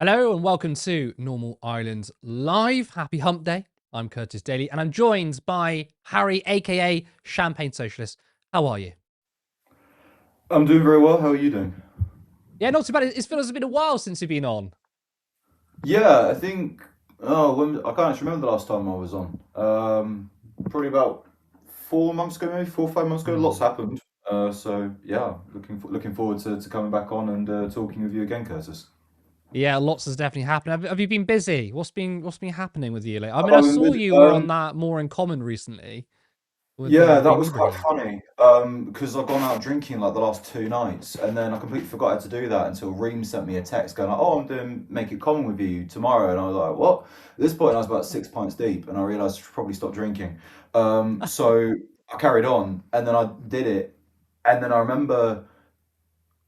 Hello and welcome to Normal Ireland Live. Happy Hump Day. I'm Curtis Daly and I'm joined by Harry, aka Champagne Socialist. How are you? I'm doing very well. How are you doing? Yeah, not too bad. It feels a been a while since you've been on. Yeah, I think. Oh, I can't actually remember the last time I was on. Probably about 4 months ago, maybe 4 or 5 months ago. Lots happened. So yeah, looking forward to coming back on and talking with you again, Curtis. Yeah, lots has definitely happened. Have you been busy? What's been happening with you lately? I mean, I Um, saw with- you were on um, that More in Common recently with yeah, that Dean was quite Ibrahim. funny. Because I've gone out drinking like the last 2 nights, and then I completely forgot how to do that until Reem sent me a text going like, "Oh, I'm doing Make It Common with you tomorrow," and I was like, "What?" At this point, I was about 6 pints deep, and I realised I should probably stop drinking. So I carried on, and then I did it, and then I remember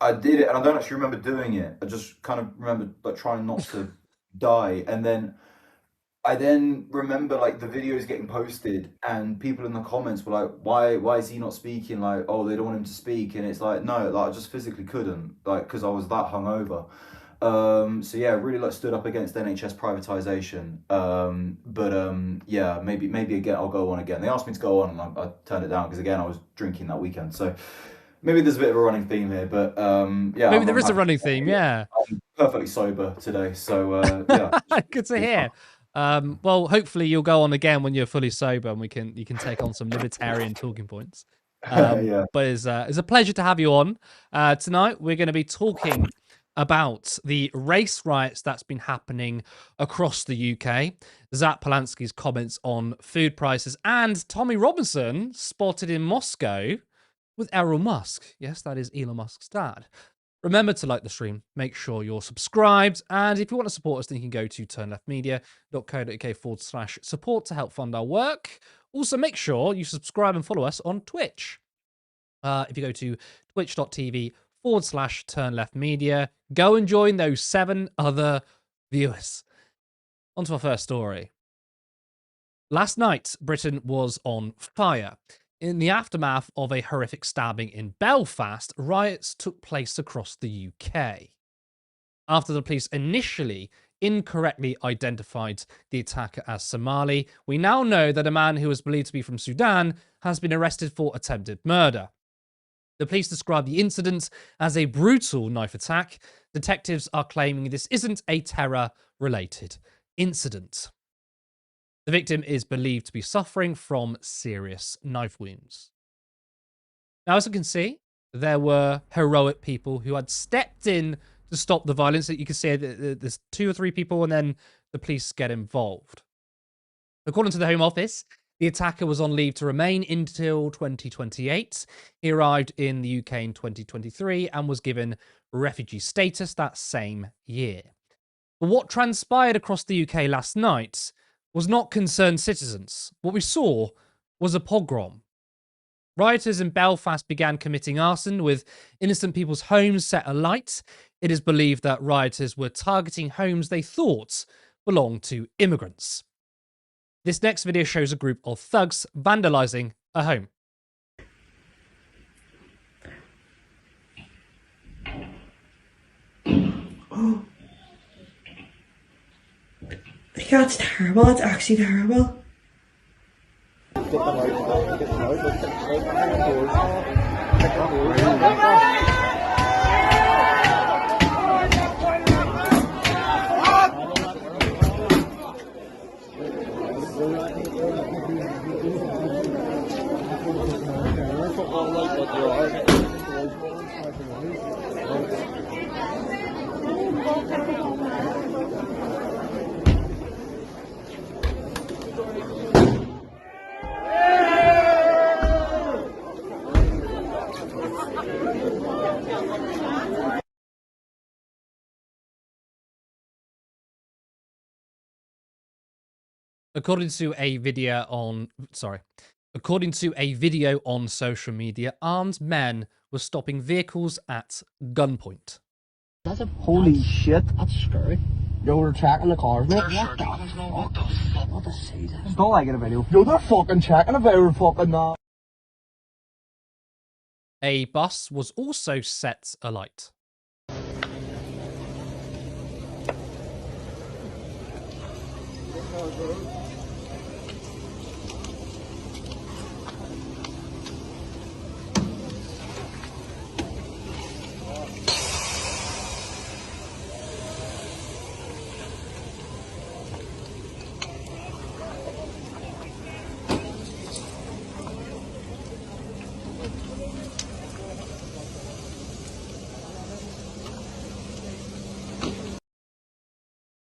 I did it, and I don't actually remember doing it. I just kind of remember like trying not to die, and then. I then remember like the videos getting posted and people in the comments were like, why is he not speaking? Like, oh, they don't want him to speak. And it's like, no, like I just physically couldn't, like, because I was that hungover. So yeah, really like stood up against NHS privatization. But yeah, maybe again I'll go on again. They asked me to go on and I turned it down because again I was drinking that weekend. So maybe there's a bit of a running theme here, but yeah, Maybe I'm, there I'm is a happy to running be theme, here. yeah. I'm perfectly sober today, so yeah, Good to it's fun. hear. Well, hopefully you'll go on again when you're fully sober and you can take on some libertarian talking points. Yeah. But it's a pleasure to have you on. Tonight we're going to be talking about the race riots that's been happening across the UK, Zach Polanski's comments on food prices, and Tommy Robinson spotted in Moscow with Elon Musk. Yes, that is Elon Musk's dad. Remember to like the stream, make sure you're subscribed, and if you want to support us, then you can go to turnleftmedia.co.uk/support to help fund our work. Also, make sure you subscribe and follow us on Twitch. If you go to twitch.tv/turnleftmedia, go and join those 7 other viewers. On to our first story. Last night, Britain was on fire. In the aftermath of a horrific stabbing in Belfast, riots took place across the UK. After the police initially incorrectly identified the attacker as Somali, we now know that a man who was believed to be from Sudan has been arrested for attempted murder. The police describe the incident as a brutal knife attack. Detectives are claiming this isn't a terror-related incident. The victim is believed to be suffering from serious knife wounds. Now, as you can see, there were heroic people who had stepped in to stop the violence. You can see there's 2 or 3 people and then the police get involved. According to the Home Office, the attacker was on leave to remain until 2028. He arrived in the UK in 2023 and was given refugee status that same year. But what transpired across the UK last night was not concerned citizens. What we saw was a pogrom. Rioters in Belfast began committing arson with innocent people's homes set alight. It is believed that rioters were targeting homes they thought belonged to immigrants. This next video shows a group of thugs vandalizing a home. Yeah, it's terrible. It's actually terrible. According to a video on social media, armed men were stopping vehicles at gunpoint. Holy shit. That's scary. Yo, we're tracking the cars, mate. What the fuck? What the see that? It's not like in a video. Yo, they're fucking checking if they were fucking that. A bus was also set alight.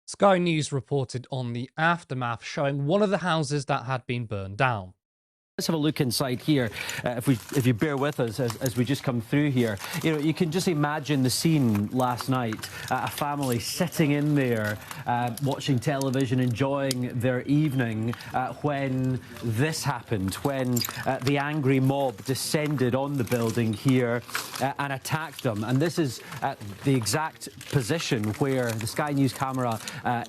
Sky News reported on the aftermath, showing one of the houses that had been burned down. Let's have a look inside here, if you bear with us as we just come through here. You know, you can just imagine the scene last night, a family sitting in there, watching television, enjoying their evening, when this happened, when the angry mob descended on the building here and attacked them. And this is the exact position where the Sky News camera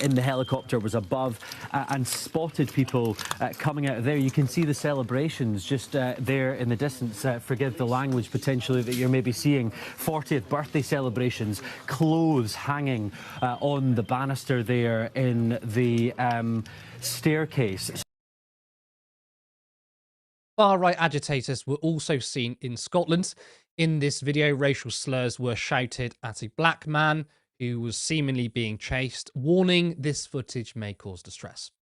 in the helicopter was above and spotted people coming out of there. You can see the celebration just there in the distance. Forgive the language potentially that you're maybe seeing. 40th birthday celebrations, clothes hanging on the banister there in the staircase. Far-right agitators were also seen in Scotland. In this video, racial slurs were shouted at a black man who was seemingly being chased, warning this footage may cause distress.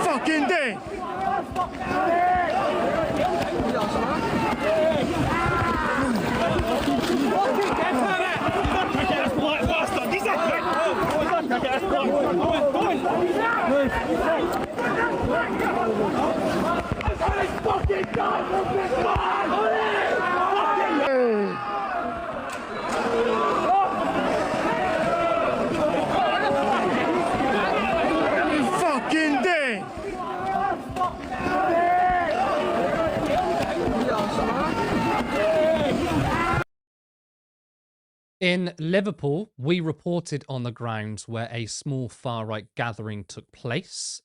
Fucking day! In Liverpool, we reported on the grounds where a small far-right gathering took place.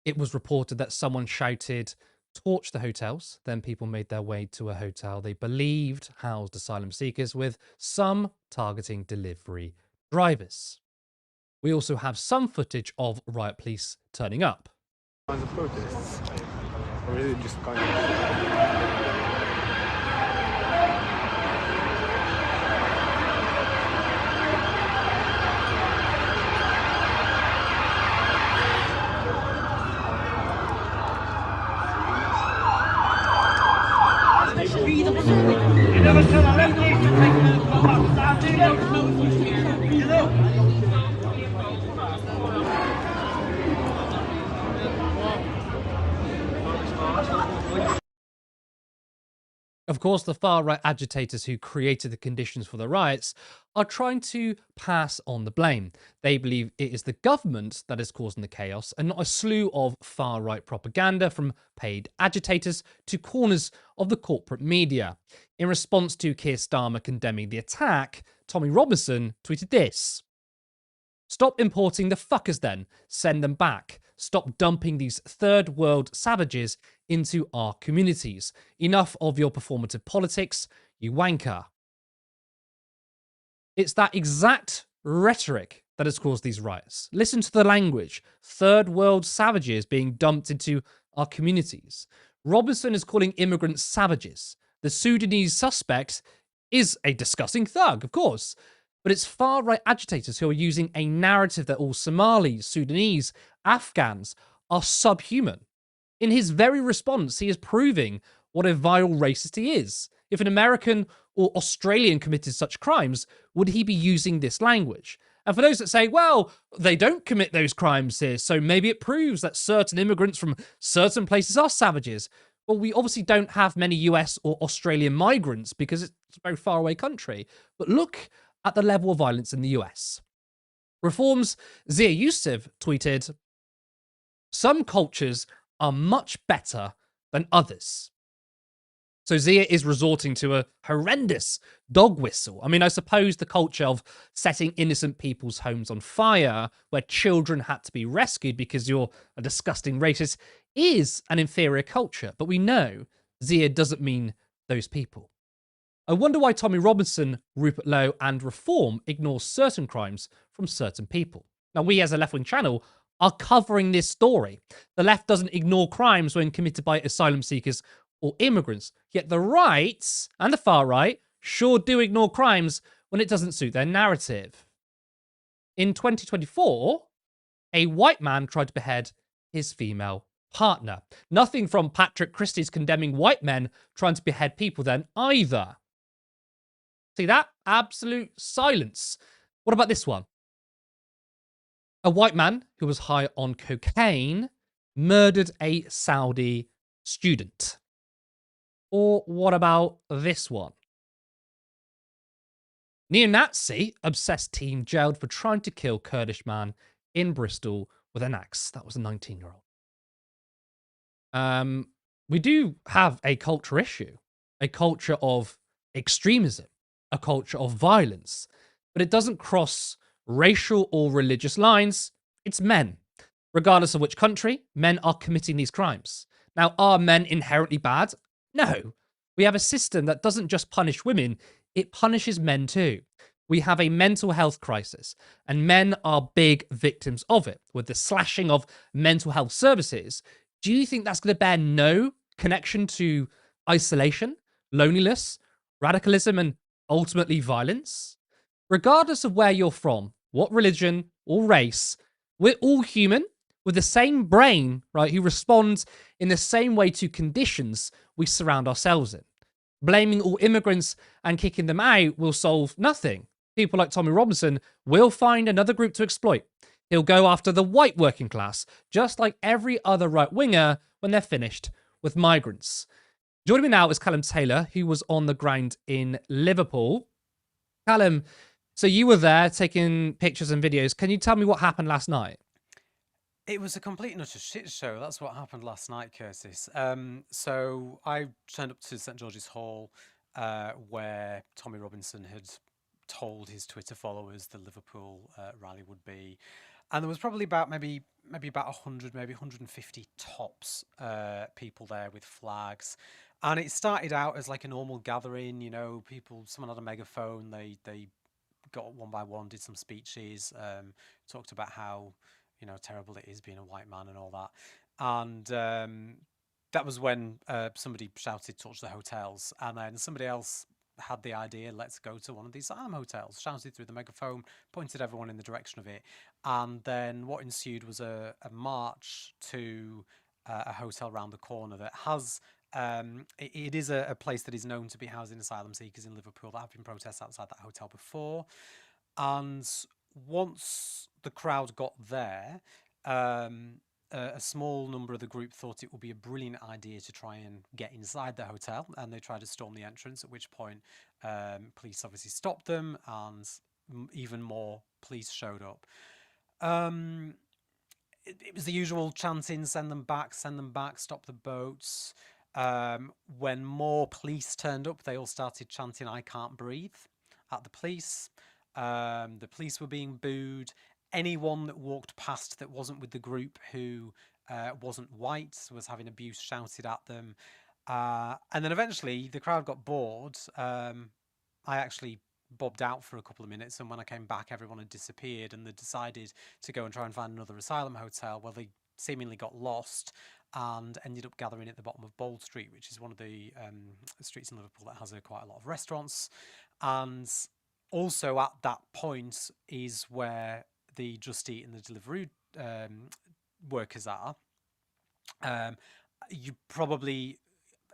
It was reported that someone shouted, "Torch the hotels." Then people made their way to a hotel they believed housed asylum seekers, with some targeting delivery drivers. We also have some footage of riot police turning up. The protests, or is it just kind of... Of course, the far-right agitators who created the conditions for the riots are trying to pass on the blame. They believe it is the government that is causing the chaos and not a slew of far-right propaganda from paid agitators to corners of the corporate media. In response to Keir Starmer condemning the attack, Tommy Robinson tweeted this: "Stop importing the fuckers then. Send them back. Stop dumping these third world savages into our communities. Enough of your performative politics, you wanker." It's that exact rhetoric that has caused these riots. Listen to the language. Third world savages being dumped into our communities. Robinson is calling immigrants savages. The Sudanese suspect is a disgusting thug, of course. But it's far-right agitators who are using a narrative that all Somalis, Sudanese, Afghans are subhuman. In his very response, he is proving what a vile racist he is. If an American or Australian committed such crimes, would he be using this language? And for those that say, well, they don't commit those crimes here, so maybe it proves that certain immigrants from certain places are savages. Well, we obviously don't have many US or Australian migrants because it's a very far away country. But look at the level of violence in the US. Reform's Zia Yusuf tweeted, "Some cultures are much better than others." So Zia is resorting to a horrendous dog whistle. I mean, I suppose the culture of setting innocent people's homes on fire, where children had to be rescued because you're a disgusting racist, is an inferior culture. But we know Zia doesn't mean those people. I wonder why Tommy Robinson, Rupert Lowe, and Reform ignore certain crimes from certain people. Now, we as a left-wing channel are covering this story. The left doesn't ignore crimes when committed by asylum seekers or immigrants, yet the right and the far right sure do ignore crimes when it doesn't suit their narrative. In 2024, a white man tried to behead his female partner. Nothing from Patrick Christie's condemning white men trying to behead people then either. See that? Absolute silence. What about this one? A white man who was high on cocaine murdered a Saudi student. Or what about this one? Neo-Nazi obsessed teen jailed for trying to kill Kurdish man in Bristol with an axe. That was a 19-year-old. We do have a culture issue, a culture of extremism, a culture of violence, but it doesn't cross racial or religious lines. It's men. Regardless of which country, men are committing these crimes. Now, are men inherently bad? No. We have a system that doesn't just punish women, it punishes men too. We have a mental health crisis, and men are big victims of it. With the slashing of mental health services, do you think that's going to bear no connection to isolation, loneliness, radicalism, and ultimately violence? Regardless of where you're from, what religion or race, we're all human with the same brain, right, who responds in the same way to conditions we surround ourselves in. Blaming all immigrants and kicking them out will solve nothing. People like Tommy Robinson will find another group to exploit. He'll go after the white working class, just like every other right-winger when they're finished with migrants. Joining me now is Callum Taylor, who was on the ground in Liverpool. Callum, so you were there taking pictures and videos. Can you tell me what happened last night? It was a complete and utter shit show. That's what happened last night, Curtis. So I turned up to St George's Hall, where Tommy Robinson had told his Twitter followers the Liverpool rally would be, and there was probably about maybe about 100, maybe 150 tops people there with flags. And it started out as like a normal gathering. You know, people. Someone had a megaphone. They got one by one, did some speeches, talked about how terrible it is being a white man and all that. And that was when somebody shouted, "Touch the hotels," and then somebody else had the idea, "Let's go to one of these asylum hotels." Shouted through the megaphone, pointed everyone in the direction of it, and then what ensued was a march to a hotel around the corner that has. It is a place that is known to be housing asylum seekers in Liverpool. There have been protests outside that hotel before, and once the crowd got there, a small number of the group thought it would be a brilliant idea to try and get inside the hotel, and they tried to storm the entrance, at which point police obviously stopped them, and even more police showed up. It was the usual chanting, send them back, stop the boats. When more police turned up, they all started chanting, "I can't breathe," at the police. The police were being booed. Anyone that walked past that wasn't with the group who wasn't white was having abuse shouted at them. And then eventually the crowd got bored. I actually bobbed out for a couple of minutes, and when I came back, everyone had disappeared, and they decided to go and try and find another asylum hotel. Well, they seemingly got lost and ended up gathering at the bottom of Bold Street, which is one of the streets in Liverpool that has quite a lot of restaurants. And also at that point is where the Just Eat and the Deliveroo workers are. You probably,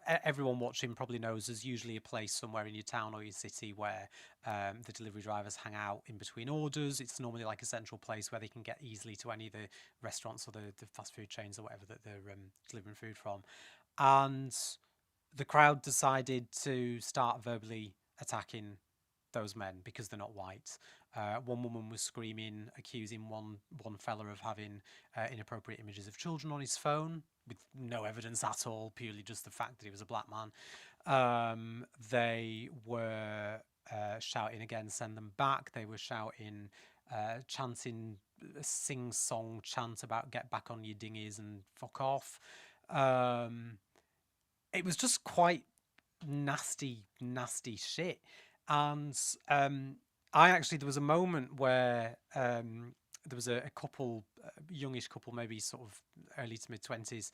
everyone watching probably knows there's usually a place somewhere in your town or your city where the delivery drivers hang out in between orders. It's normally like a central place where they can get easily to any of the restaurants or the fast food chains or whatever that they're delivering food from. And the crowd decided to start verbally attacking those men because they're not white. One woman was screaming, accusing one fella of having inappropriate images of children on his phone, with no evidence at all, purely just the fact that he was a black man. They were shouting again, send them back. They were shouting, chanting a sing-song chant about get back on your dinghies and fuck off. It was just quite nasty shit. And there was a moment where there was a couple, youngish couple, maybe sort of early to mid 20s,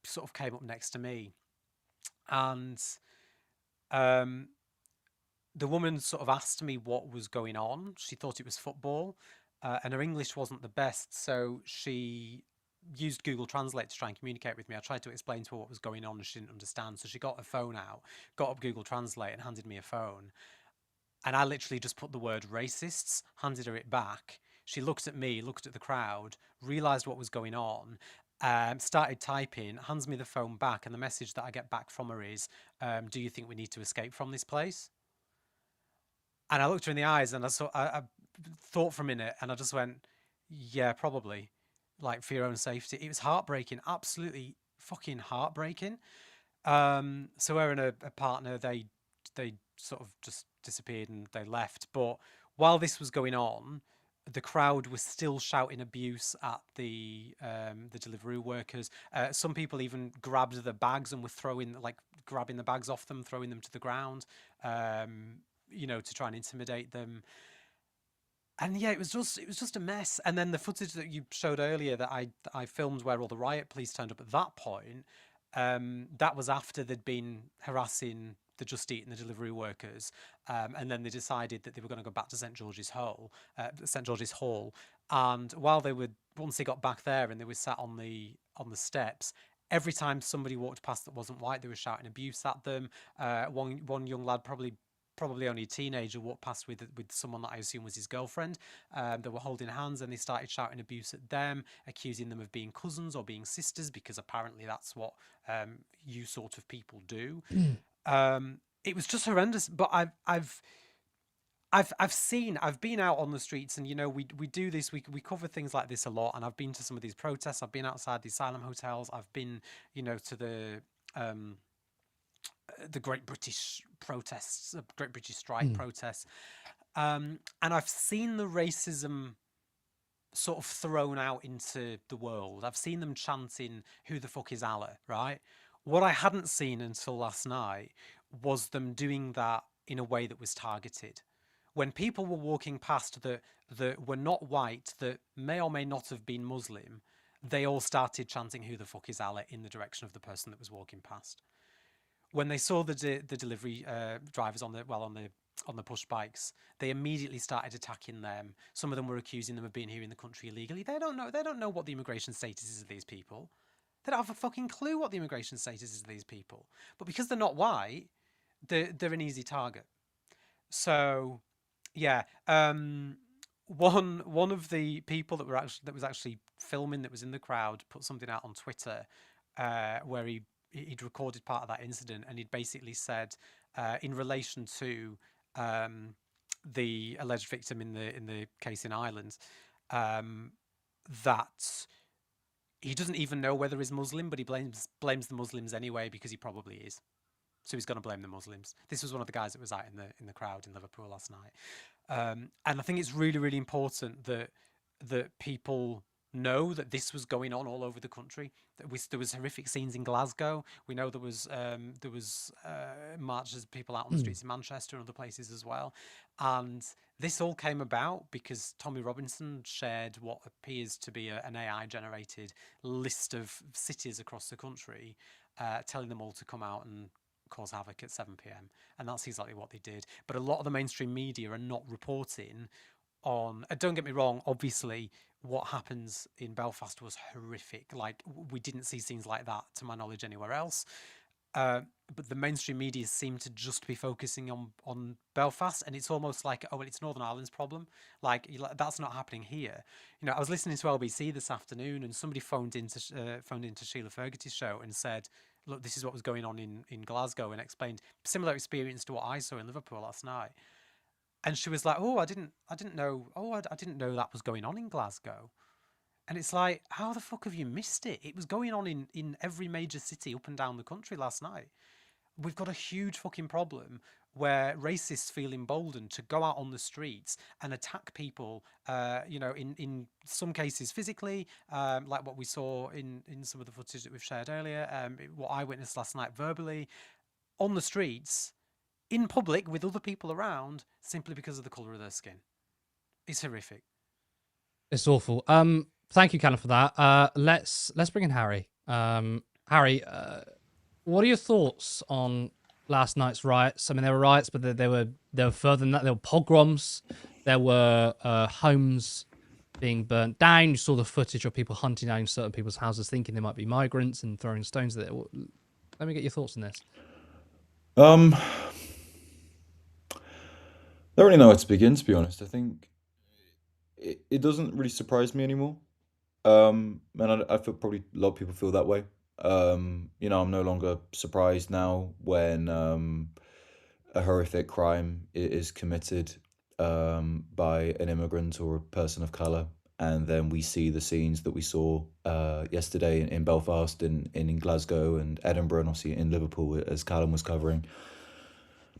sort of came up next to me, and the woman sort of asked me what was going on. She thought it was football, and her English wasn't the best, so she used Google Translate to try and communicate with me. I tried to explain to her what was going on and she didn't understand, so she got her phone out, got up Google Translate and handed me a phone. And I literally just put the word racists, handed her it back. She looked at me, looked at the crowd, realised what was going on, started typing, hands me the phone back, and the message that I get back from her is, do you think we need to escape from this place? And I looked her in the eyes and I thought for a minute and I just went, yeah, probably. Like, for your own safety. It was heartbreaking, absolutely fucking heartbreaking. So her and a partner, they sort of just disappeared and they left. But while this was going on, the crowd was still shouting abuse at the delivery workers. Some people even grabbed the bags and were grabbing the bags off them, throwing them to the ground, to try and intimidate them. And yeah, it was just a mess. And then the footage that you showed earlier that I filmed where all the riot police turned up at that point, that was after they'd been harassing the Just Eat and the delivery workers, and then they decided that they were going to go back to St George's Hall. And once they got back there and they were sat on the steps, every time somebody walked past that wasn't white, they were shouting abuse at them. One young lad, probably only a teenager, walked past with someone that I assume was his girlfriend. They were holding hands and they started shouting abuse at them, accusing them of being cousins or being sisters, because apparently that's what you sort of people do. It was just horrendous. But I've been out on the streets, and we do this, we cover things like this a lot, and I've been to some of these protests. I've been outside the asylum hotels. I've been to the Great British protests, Great British Strike protests, and I've seen the racism sort of thrown out into the world. I've seen them chanting, "Who the fuck is Allah?" Right? What I hadn't seen until last night was them doing that in a way that was targeted. When people were walking past that were not white, that may or may not have been Muslim, they all started chanting, "Who the fuck is Allah?" in the direction of the person that was walking past. When they saw the delivery drivers on the push bikes, they immediately started attacking them. Some of them were accusing them of being here in the country illegally. They don't know what the immigration status is of these people. They don't have a fucking clue what the immigration status is of these people. But because they're not white, they're an easy target. So, yeah. One of the people that was actually filming, that was in the crowd, put something out on Twitter where he'd recorded part of that incident, and he'd basically said, in relation to the alleged victim in the case in Ireland, that he doesn't even know whether he's Muslim, but he blames the Muslims anyway, because he probably is. So he's going to blame the Muslims. This was one of the guys that was out in the crowd in Liverpool last night, and I think it's really, really important that people know that this was going on all over the country. There was horrific scenes in Glasgow. We know there was marches, people out on the streets in Manchester and other places as well. And this all came about because Tommy Robinson shared what appears to be an AI-generated list of cities across the country, telling them all to come out and cause havoc at 7 p.m. And that's exactly what they did. But a lot of the mainstream media are not reporting on. Don't get me wrong, obviously what happens in Belfast was horrific. Like, we didn't see scenes like that, to my knowledge, anywhere else. But the mainstream media seem to just be focusing on Belfast, and it's almost like, oh, well, it's Northern Ireland's problem. Like, that's not happening here. I was listening to LBC this afternoon, and somebody phoned into Sheila Ferguson's show and said, look, this is what was going on in Glasgow, and explained similar experience to what I saw in Liverpool last night. And she was like, "Oh, I didn't know. Oh, I didn't know that was going on in Glasgow." And it's like, how the fuck have you missed it? It was going on in every major city up and down the country last night. We've got a huge fucking problem where racists feel emboldened to go out on the streets and attack people, in some cases physically, like what we saw in some of the footage that we've shared earlier, what I witnessed last night verbally, on the streets, in public with other people around, simply because of the colour of their skin. It's horrific. It's awful. Thank you, Callum, for that. Let's bring in Harry. Harry, what are your thoughts on last night's riots? I mean, there were riots, but they were further than that. There were pogroms. There were homes being burnt down. You saw the footage of people hunting down certain people's houses, thinking they might be migrants and throwing stones at it. Let me get your thoughts on this. Don't really know where to begin, to be honest. I think it doesn't really surprise me anymore. And I feel probably a lot of people feel that way. I'm no longer surprised now when a horrific crime is committed by an immigrant or a person of color, and then we see the scenes that we saw yesterday in Belfast, in Glasgow and Edinburgh, and obviously in Liverpool, as Callum was covering.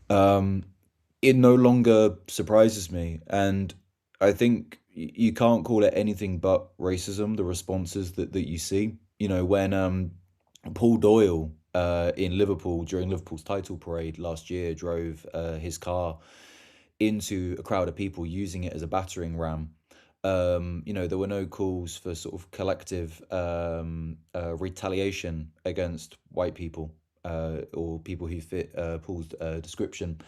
It no longer surprises me, and I think you can't call it anything but racism, the responses that you see. When Paul Doyle in Liverpool during Liverpool's title parade last year drove his car into a crowd of people using it as a battering ram. There were no calls for sort of collective retaliation against white people or people who fit Paul's description.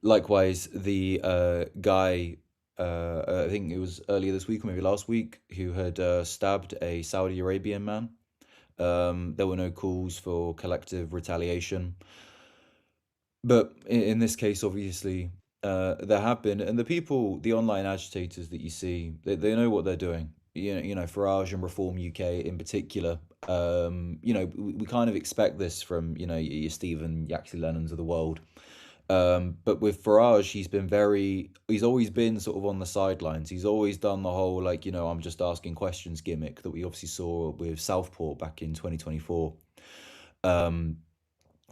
Likewise, the guy, I think it was earlier this week or maybe last week, who had stabbed a Saudi Arabian man. There were no calls for collective retaliation. But in this case, obviously, there have been, and the online agitators that you see, they know what they're doing. Farage and Reform UK in particular. We kind of expect this from your Stephen Yaxley Lennons of the world. But with Farage, he's always been sort of on the sidelines. He's always done the whole, I'm just asking questions gimmick that we obviously saw with Southport back in 2024. And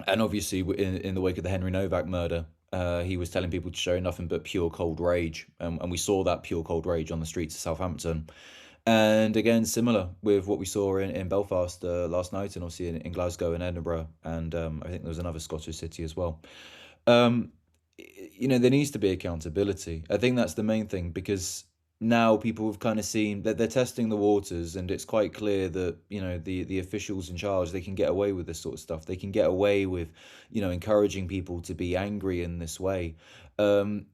obviously, in the wake of the Henry Novak murder, he was telling people to show nothing but pure cold rage. And we saw that pure cold rage on the streets of Southampton. And again, similar with what we saw in Belfast last night, and obviously in Glasgow and Edinburgh. And I think there was another Scottish city as well. There needs to be accountability. I think that's the main thing, because now people have kind of seen that they're testing the waters, and it's quite clear that the officials in charge, they can get away with this sort of stuff. They can get away with encouraging people to be angry in this way. The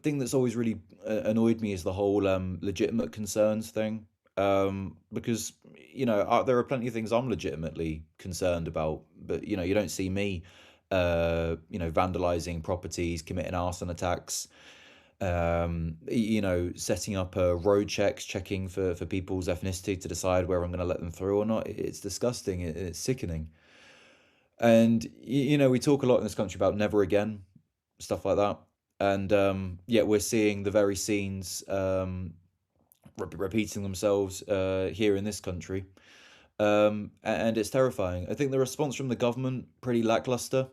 thing that's always really annoyed me is the whole legitimate concerns thing. Because there are plenty of things I'm legitimately concerned about, but you don't see me vandalizing properties, committing arson attacks, setting up road checks, checking for people's ethnicity to decide whether I'm going to let them through or not. It's disgusting. It's sickening. And we talk a lot in this country about never again, stuff like that. And yet we're seeing the very scenes repeating themselves here in this country. And it's terrifying. I think the response from the government pretty lackluster.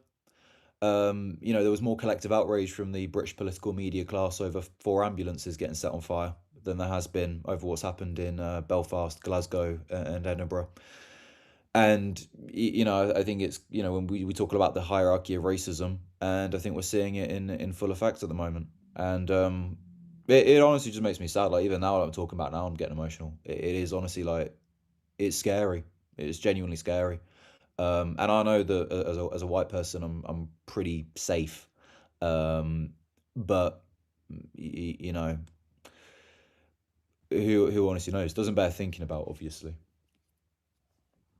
There was more collective outrage from the British political media class over 4 ambulances getting set on fire than there has been over what's happened in Belfast, Glasgow, and Edinburgh. And I think it's when we talk about the hierarchy of racism, and I think we're seeing it in full effect at the moment. And it honestly just makes me sad. Like, even now that I'm talking about now, I'm getting emotional. It is honestly, like, it's scary. It's genuinely scary. And I know that as a white person, I'm pretty safe. But who honestly knows? Doesn't bear thinking about, obviously.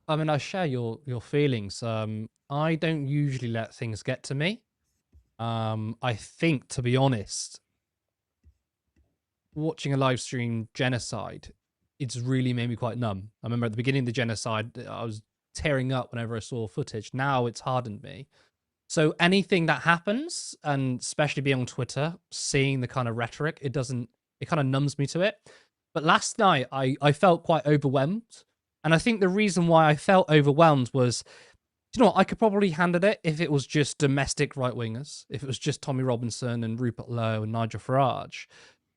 I mean, I share your feelings. I don't usually let things get to me. I think, to be honest, watching a live stream genocide, it's really made me quite numb. I remember at the beginning of the genocide, I was tearing up whenever I saw footage. Now it's hardened me. So anything that happens, and especially being on Twitter, seeing the kind of rhetoric, it kind of numbs me to it. But last night, I felt quite overwhelmed. And I think the reason why I felt overwhelmed was, you know what, I could probably handle it if it was just domestic right wingers, if it was just Tommy Robinson and Rupert Lowe and Nigel Farage.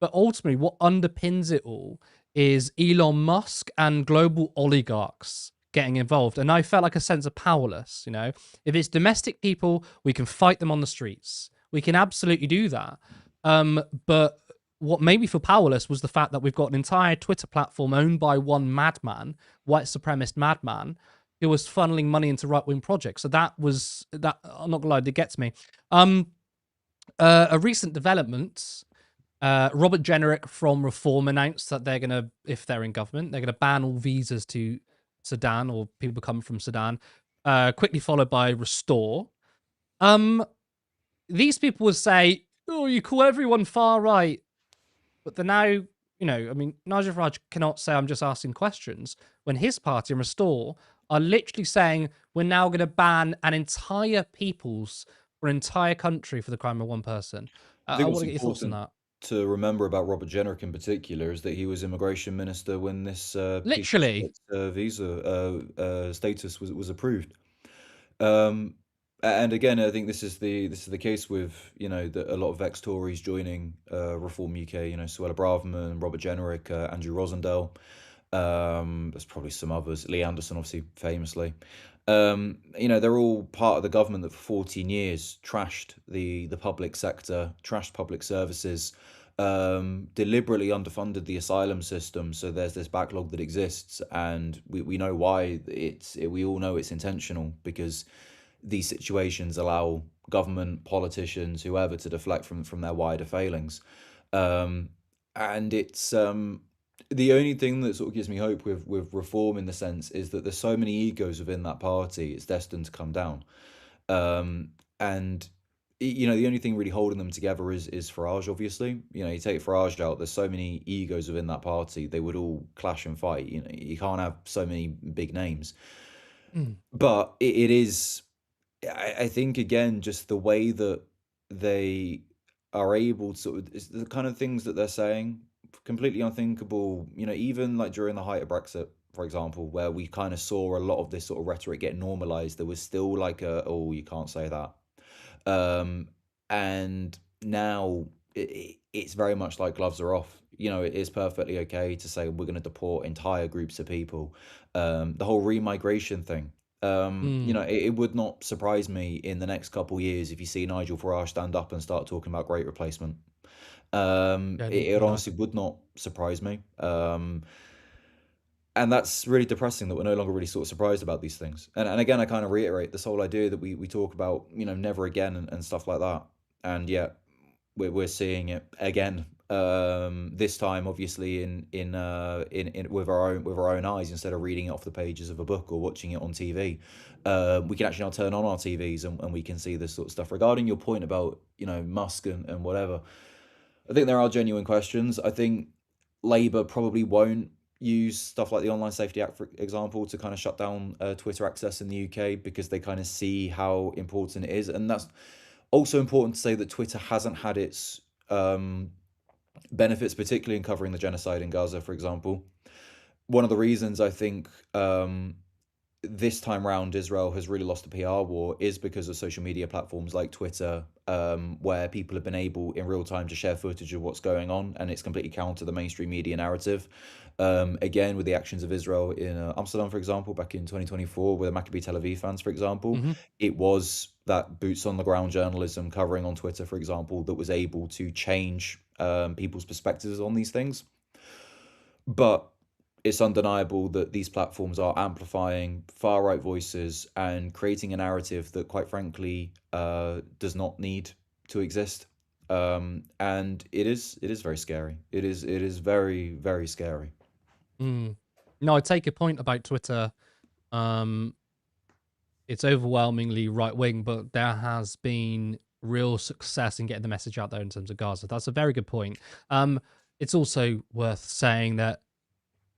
But ultimately, what underpins it all is Elon Musk and global oligarchs getting involved. And I felt like a sense of powerless, you know? If it's domestic people, we can fight them on the streets. We can absolutely do that. But what made me feel powerless was the fact that we've got an entire Twitter platform owned by one madman, white supremacist madman, who was funneling money into right-wing projects. So that, I'm not gonna lie, it gets me. A recent development, Robert Jenrick from Reform announced that they're gonna, if they're in government, they're gonna ban all visas to Sudan or people coming from Sudan, quickly followed by Restore. These people would say, oh, you call everyone far right, but they're now, you know, I mean, Nigel Farage cannot say I'm just asking questions when his party and Restore are literally saying we're now going to ban an entire people's or entire country for the crime of one person. I I think want what's to get your thoughts on important that. to remember about Robert Jenrick in particular is that he was immigration minister when this people Literally. visa status was approved. Um, and again, I think this is the case with a lot of ex-Tories joining Reform UK. Suella Braverman, Robert Jenrick, Andrew Rosendale. There's probably some others. Lee Anderson, obviously, famously. They're all part of the government that for 14 years trashed the public sector, trashed public services, deliberately underfunded the asylum system. So there's this backlog that exists, and we know why. We all know it's intentional because these situations allow government, politicians, whoever, to deflect from their wider failings. And it's the only thing that sort of gives me hope with reform in the sense is that there's so many egos within that party, it's destined to come down. And the only thing really holding them together is Farage, obviously. You take Farage out, there's so many egos within that party, they would all clash and fight. You can't have so many big names. But it is, I think, again, just the way that they are able to sort of, it's the kind of things that they're saying, completely unthinkable. Even like during the height of Brexit, for example, where we kind of saw a lot of this sort of rhetoric get normalized, there was still like oh, you can't say that. And now it's very much like gloves are off. It is perfectly okay to say we're going to deport entire groups of people. The whole remigration thing. It would not surprise me in the next couple of years if you see Nigel Farage stand up and start talking about great replacement. It honestly would not surprise me. And that's really depressing that we're no longer really sort of surprised about these things. And again, I kind of reiterate this whole idea that we talk about, never again and stuff like that. And yet we're seeing it again. This time, obviously, in with our own eyes, instead of reading it off the pages of a book or watching it on TV. We can actually now turn on our TVs and we can see this sort of stuff. Regarding your point about Musk and whatever, I think there are genuine questions. I think Labour probably won't use stuff like the Online Safety Act, for example, to kind of shut down Twitter access in the UK because they kind of see how important it is. And that's also important to say that Twitter hasn't had its benefits, particularly in covering the genocide in Gaza, for example. One of the reasons I think this time round Israel has really lost the PR war is because of social media platforms like Twitter, where people have been able in real time to share footage of what's going on, and it's completely counter the mainstream media narrative. Again, with the actions of Israel in Amsterdam, for example, back in 2024, with the Maccabi Tel Aviv fans, for example, it was that boots on the ground journalism covering on Twitter, for example, that was able to change people's perspectives on these things. But it's undeniable that these platforms are amplifying far-right voices and creating a narrative that, quite frankly, does not need to exist. And it is very scary. It is very, very scary. No, I take your point about Twitter. It's overwhelmingly right-wing, but there has been real success in getting the message out there in terms of Gaza. That's a very good point. It's also worth saying that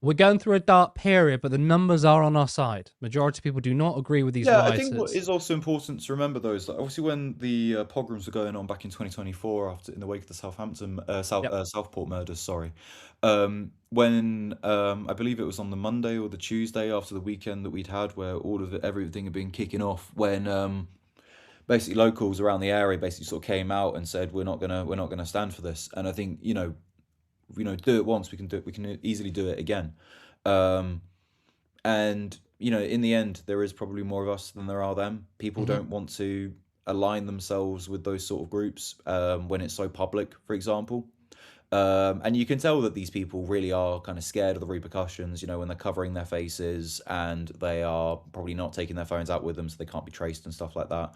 we're going through a dark period, but the numbers are on our side. Majority of people do not agree with these Yeah, I rioters. think what is also important to remember though is that obviously when the pogroms were going on back in 2024 after in the wake of the Southport murders, sorry, when I believe it was on the Monday or the Tuesday after the weekend that we'd had where everything had been kicking off when basically locals around the area basically sort of came out and said we're not gonna stand for this, and I think do it once, we can easily do it again. Um, and in the end there is probably more of us than there are them. People don't want to align themselves with those sort of groups when it's so public, for example. And you can tell that these people really are kind of scared of the repercussions, when they're covering their faces and they are probably not taking their phones out with them so they can't be traced and stuff like that.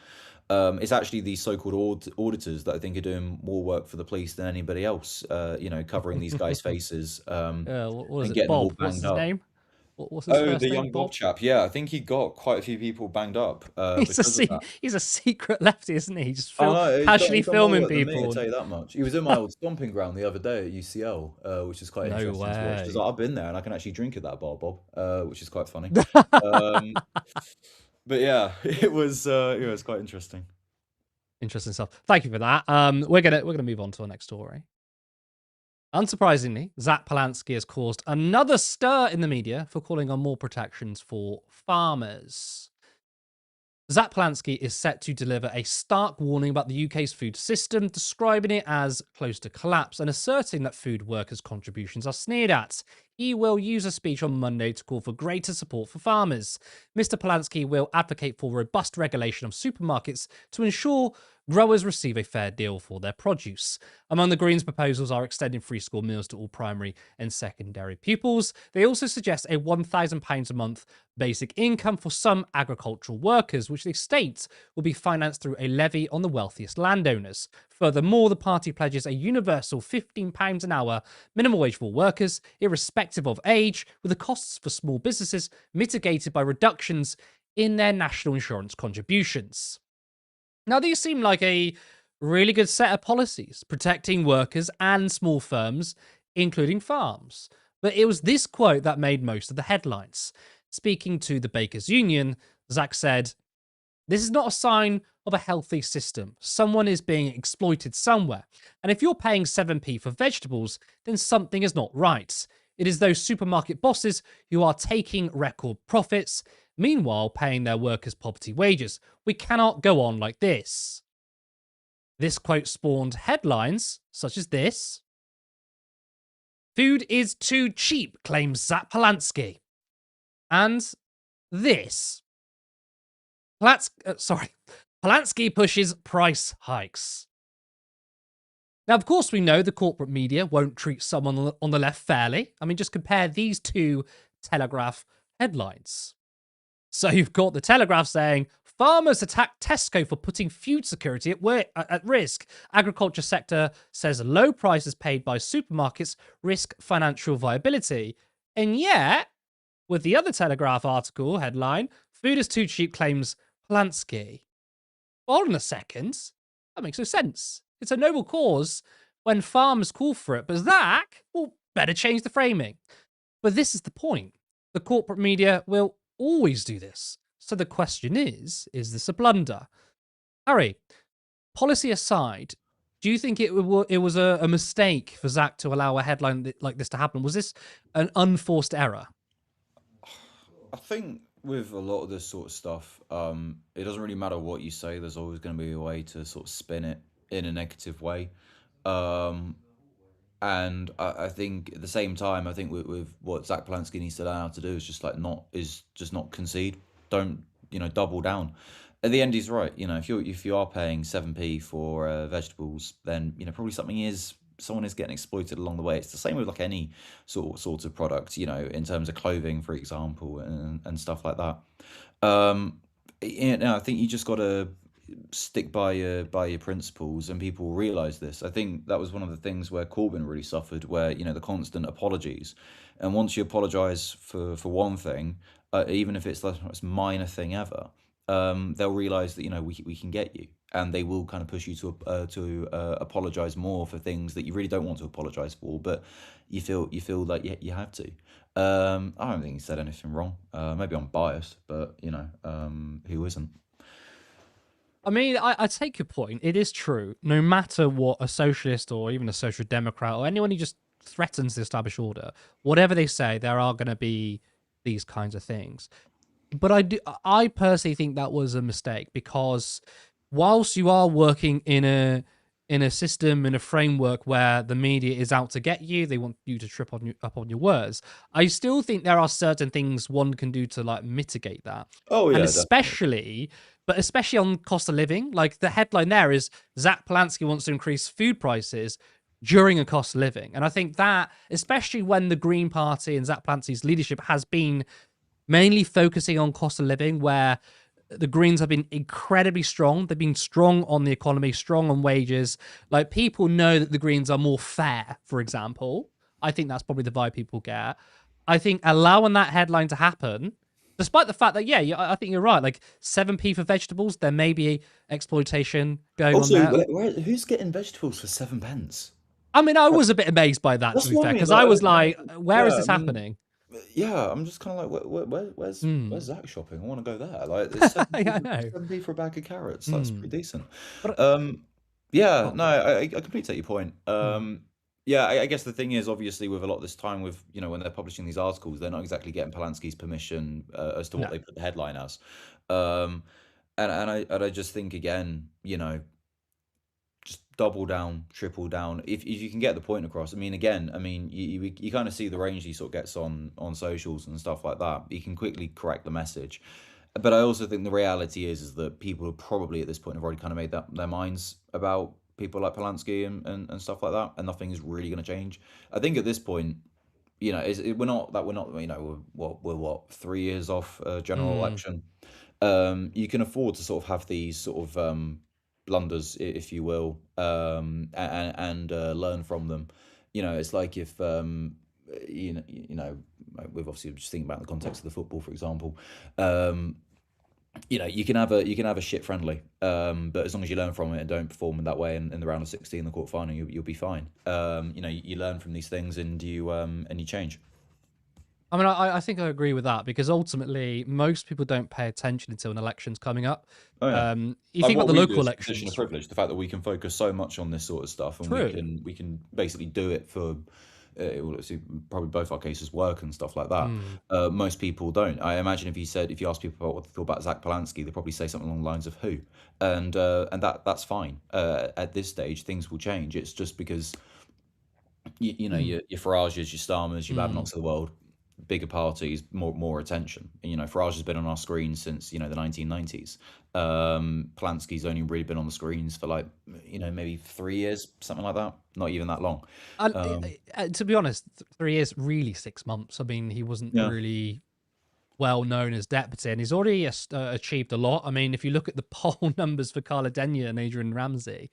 It's actually these so-called auditors that I think are doing more work for the police than anybody else, covering these guys' faces What is and it? getting them all Bob. What's banged his up. name? What's his Oh, first the name? young Bob chap. Yeah, I think he got quite a few people banged up because of that. He's a secret lefty, isn't he? Just Oh no, casually he's done more filming work than me, I people. tell you that much. He was in my old stomping ground the other day at UCL, which is quite No interesting to watch because way. I've been there and I can actually drink at that bar, Bob, which is quite funny. Um, but yeah, it was quite interesting. Interesting stuff. Thank you for that. We're gonna move on to our next story. Unsurprisingly, Zach Polanski has caused another stir in the media for calling on more protections for farmers. Zach Polanski is set to deliver a stark warning about the UK's food system, describing it as close to collapse and asserting that food workers' contributions are sneered at. He will use a speech on Monday to call for greater support for farmers. Mr. Polanski will advocate for robust regulation of supermarkets to ensure growers receive a fair deal for their produce. Among the Greens' proposals are extending free school meals to all primary and secondary pupils. They also suggest a £1,000 a month basic income for some agricultural workers, which they state will be financed through a levy on the wealthiest landowners. Furthermore, the party pledges a universal £15 an hour minimum wage for workers, irrespective of age, with the costs for small businesses mitigated by reductions in their national insurance contributions. Now, these seem like a really good set of policies, protecting workers and small firms, including farms. But it was this quote that made most of the headlines. Speaking to the Bakers Union, Zach said, "This is not a sign of a healthy system. Someone is being exploited somewhere. And if you're paying 7p for vegetables, then something is not right. It is those supermarket bosses who are taking record profits, meanwhile paying their workers poverty wages. We cannot go on like this." This quote spawned headlines such as this. "Food is too cheap," claims Zach Polanski. And this. Polanski pushes price hikes. Now, of course, we know the corporate media won't treat someone on the left fairly. I mean, just compare these two Telegraph headlines. So you've got the Telegraph saying, "Farmers attack Tesco for putting food security at risk. Agriculture sector says low prices paid by supermarkets risk financial viability." And yet, with the other Telegraph article headline, "Food is too cheap," claims Polanski. Hold on a second. That makes no sense. It's a noble cause when farmers call for it, but Zach, well, better change the framing. But this is the point. The corporate media will always do this. So the question is this a blunder? Harry, policy aside, do you think it was a mistake for Zach to allow a headline like this to happen? Was this an unforced error? I think with a lot of this sort of stuff, it doesn't really matter what you say. There's always going to be a way to sort of spin it in a negative way. Um, and I think at the same time, I think with what Zach Polanski needs to learn how to do is just not concede. Don't double down. At the end, he's right. If you are paying 7p for vegetables, then probably someone is getting exploited along the way. It's the same with like any sort of product, in terms of clothing, for example, and stuff like that. I think you just got to stick by your principles, and people realize this. I think that was one of the things where Corbyn really suffered, where the constant apologies, and once you apologize for one thing, even if it's the most minor thing ever, they'll realize that we can get you, and they will kind of push you to apologize more for things that you really don't want to apologize for, but you feel like you have to. I don't think he said anything wrong. Maybe I'm biased, but who isn't? I mean, I take your point. It is true. No matter what a socialist or even a social democrat or anyone who just threatens the established order, whatever they say, there are going to be these kinds of things. But I personally think that was a mistake, because whilst you are working in a system, in a framework where the media is out to get you, they want you to trip up on your words, I still think there are certain things one can do to like mitigate that. Oh And yeah, definitely. especially on cost of living. Like the headline there is Zach Polanski wants to increase food prices during a cost of living. And I think that, especially when the Green Party and Zach Polanski's leadership has been mainly focusing on cost of living, where the Greens have been incredibly strong. They've been strong on the economy, strong on wages. Like, people know that the Greens are more fair, for example. I think that's probably the vibe people get. I think allowing that headline to happen, despite the fact that, I think you're right, like 7p for vegetables, there may be exploitation going on Also, there. who's getting vegetables for 7p? I mean, I was a bit amazed by that, to That's be what fair, I mean. because I was I like, mean, where is yeah, I this mean, happening? yeah, I'm just kind of like, where's Hmm. Zach shopping? I want to go there. Like, it's Yeah, I know. 7p for a bag of carrots. That's Hmm. pretty decent. But, Yeah, oh, no, I completely take your point. hmm. Yeah, I guess the thing is, obviously, with a lot of this time, with when they're publishing these articles, they're not exactly getting Polanski's permission as to what No. they put the headline as. Um, and I just think, again, just double down, triple down. If you can get the point across. I mean, again, you kind of see the range he sort of gets on socials and stuff like that. He can quickly correct the message. But I also think the reality is that people have probably at this point have already kind of made their minds about people like Polanski and stuff like that, and nothing is really going to change. I think at this point, we're not we're what, 3 years off a general Mm. election. You can afford to sort of have these sort of blunders, if you will, and learn from them. It's like if we've obviously just thinking about the context of the football, for example. You can have a shit friendly, but as long as you learn from it and don't perform in that way in the round of 16, the quarterfinal, you'll be fine. You learn from these things and you change. I mean, I think I agree with that, because ultimately most people don't pay attention until an election's coming up. Oh yeah. You Like think about what the we do local is a position of elections. privilege, the fact that we can focus so much on this sort of stuff, and we True. can basically do it for probably both our cases, work and stuff like that. Mm. Most people don't. I imagine if you ask people about what they thought about Zach Polanski, they probably say something along the lines of who, and that's fine. At this stage, things will change. It's just because your Farages, your Starmers, your Mm. Babinocks of the world, bigger parties, more attention. And, Farage has been on our screens since the 1990s. Polanski's only really been on the screens for like maybe 3 years, something like that. Not even that long. And Um, to be honest, 3 years, really 6 months. I mean, he wasn't yeah, really well known as deputy, and he's already achieved a lot. I mean, if you look at the poll numbers for Carla Denyer and Adrian Ramsey,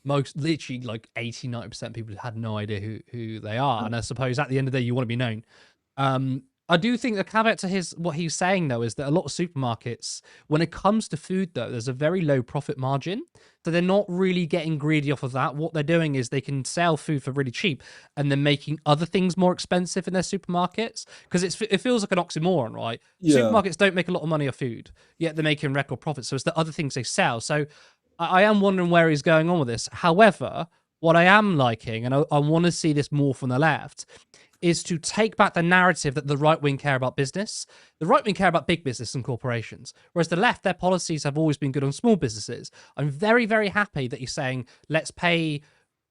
literally like 80-90% of people had no idea who they are. And I suppose at the end of the day, you want to be known. I do think the caveat to what he's saying, though, is that a lot of supermarkets, when it comes to food, though, there's a very low profit margin. So they're not really getting greedy off of that. What they're doing is they can sell food for really cheap and then making other things more expensive in their supermarkets. Because it feels like an oxymoron, right? yeah, Supermarkets don't make a lot of money off food, yet they're making record profits. So it's the other things they sell. So I am wondering where he's going on with this. However, what I am liking, and I want to see this more from the left, is to take back the narrative that the right wing care about business. The right wing care about big business and corporations, whereas the left, their policies have always been good on small businesses. I'm very, very happy that you're saying, let's pay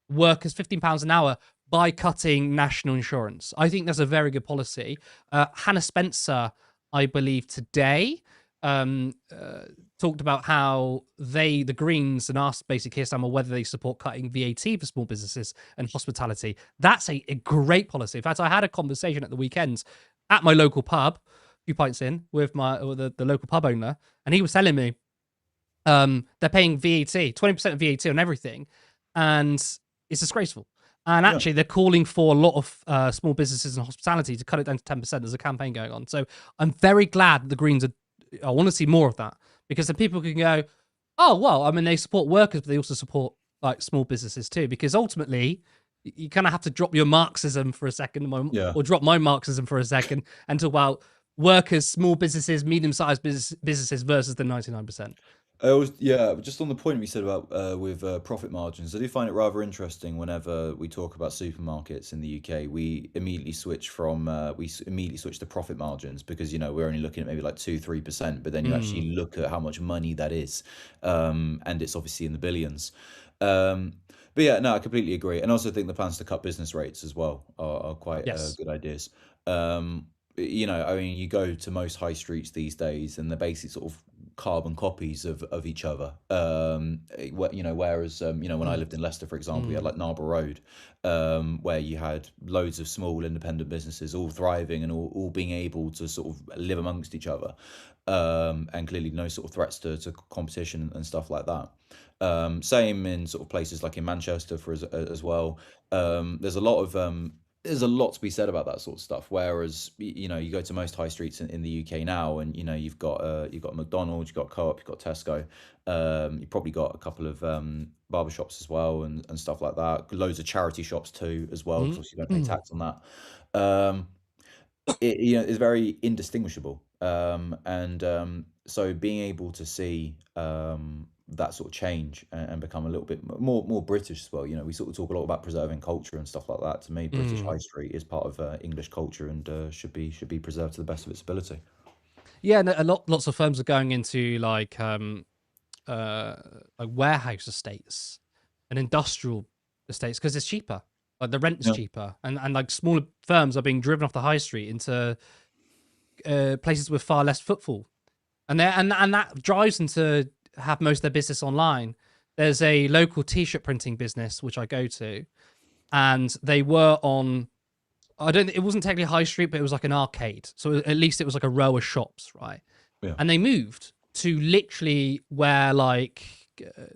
workers £15 an hour by cutting national insurance. I think that's a very good policy. Hannah Spencer, I believe today, talked about how the Greens, and asked basically Keir Starmer whether they support cutting VAT for small businesses and hospitality. That's a great policy. In fact, I had a conversation at the weekend at my local pub, a few pints in, with the local pub owner, and he was telling me they're paying VAT, 20% VAT on everything, and it's disgraceful. And yeah. actually, they're calling for a lot of small businesses and hospitality to cut it down to 10%. There's a campaign going on. So I'm very glad that the Greens I want to see more of that, because then people can go, oh, well, I mean, they support workers, but they also support like small businesses too, because ultimately you kind of have to drop your Marxism for a second, or drop my Marxism for a second, and talk about workers, small businesses, medium-sized businesses versus the 99%. Just on the point we said about with profit margins, I do find it rather interesting whenever we talk about supermarkets in the UK. We immediately switch to profit margins because we're only looking at maybe like 2-3%, but then you actually look at how much money that is, and it's obviously in the billions. But yeah, no, I completely agree, and I also think the plans to cut business rates as well are quite good ideas. I mean, you go to most high streets these days, and they're basically sort of carbon copies of each other. Whereas when I lived in Leicester, for example, you had like Narborough Road, where you had loads of small independent businesses all thriving and all being able to sort of live amongst each other, and clearly no sort of threats to competition and stuff like that. Same in sort of places like in Manchester as well. There's a lot to be said about that sort of stuff. Whereas you go to most high streets in the UK now, and you've got McDonald's, you've got Co-op, you've got Tesco, you've probably got a couple of barbershops as well and stuff like that. Loads of charity shops too as well, because you don't pay tax on that. It's very indistinguishable, and so being able to see that sort of change and become a little bit more British as well. We sort of talk a lot about preserving culture and stuff like that. To me, British high street is part of English culture and should be preserved to the best of its ability. Yeah, and lots of firms are going into like warehouse estates and industrial estates because it's cheaper. Like the rent is cheaper, and like smaller firms are being driven off the high street into places with far less footfall, and that drives them to have most of their business online. There's a local t-shirt printing business which I go to, and they were on, it wasn't technically high street, but it was like an arcade, so at least it was like a row of shops, right? And they moved to literally where like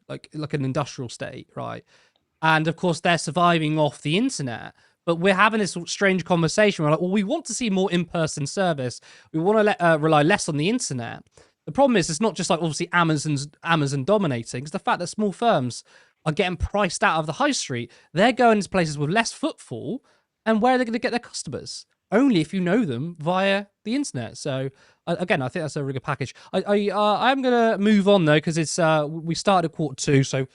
an industrial state, right? And of course they're surviving off the internet, but we're having this strange conversation. We're like, well, we want to see more in-person service, we want to rely less on the internet. The problem is, it's not just like obviously Amazon dominating. It's the fact that small firms are getting priced out of the high street. They're going to places with less footfall, and where are they going to get their customers? Only if you know them via the internet. So again, I think that's a really good package. I'm going to move on though, because it's we started at 1:45, so I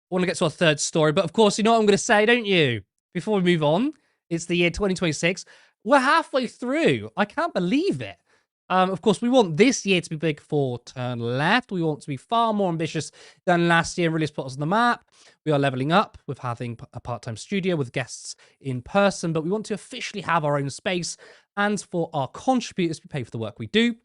want to get to our third story. But of course, you know what I'm going to say, don't you? Before we move on, it's the year 2026. We're halfway through. I can't believe it. Of course, we want this year to be big for Turn Left. We want to be far more ambitious than last year and really put us on the map. We are leveling up with having a part-time studio with guests in person, but we want to officially have our own space and for our contributors to pay for the work we do.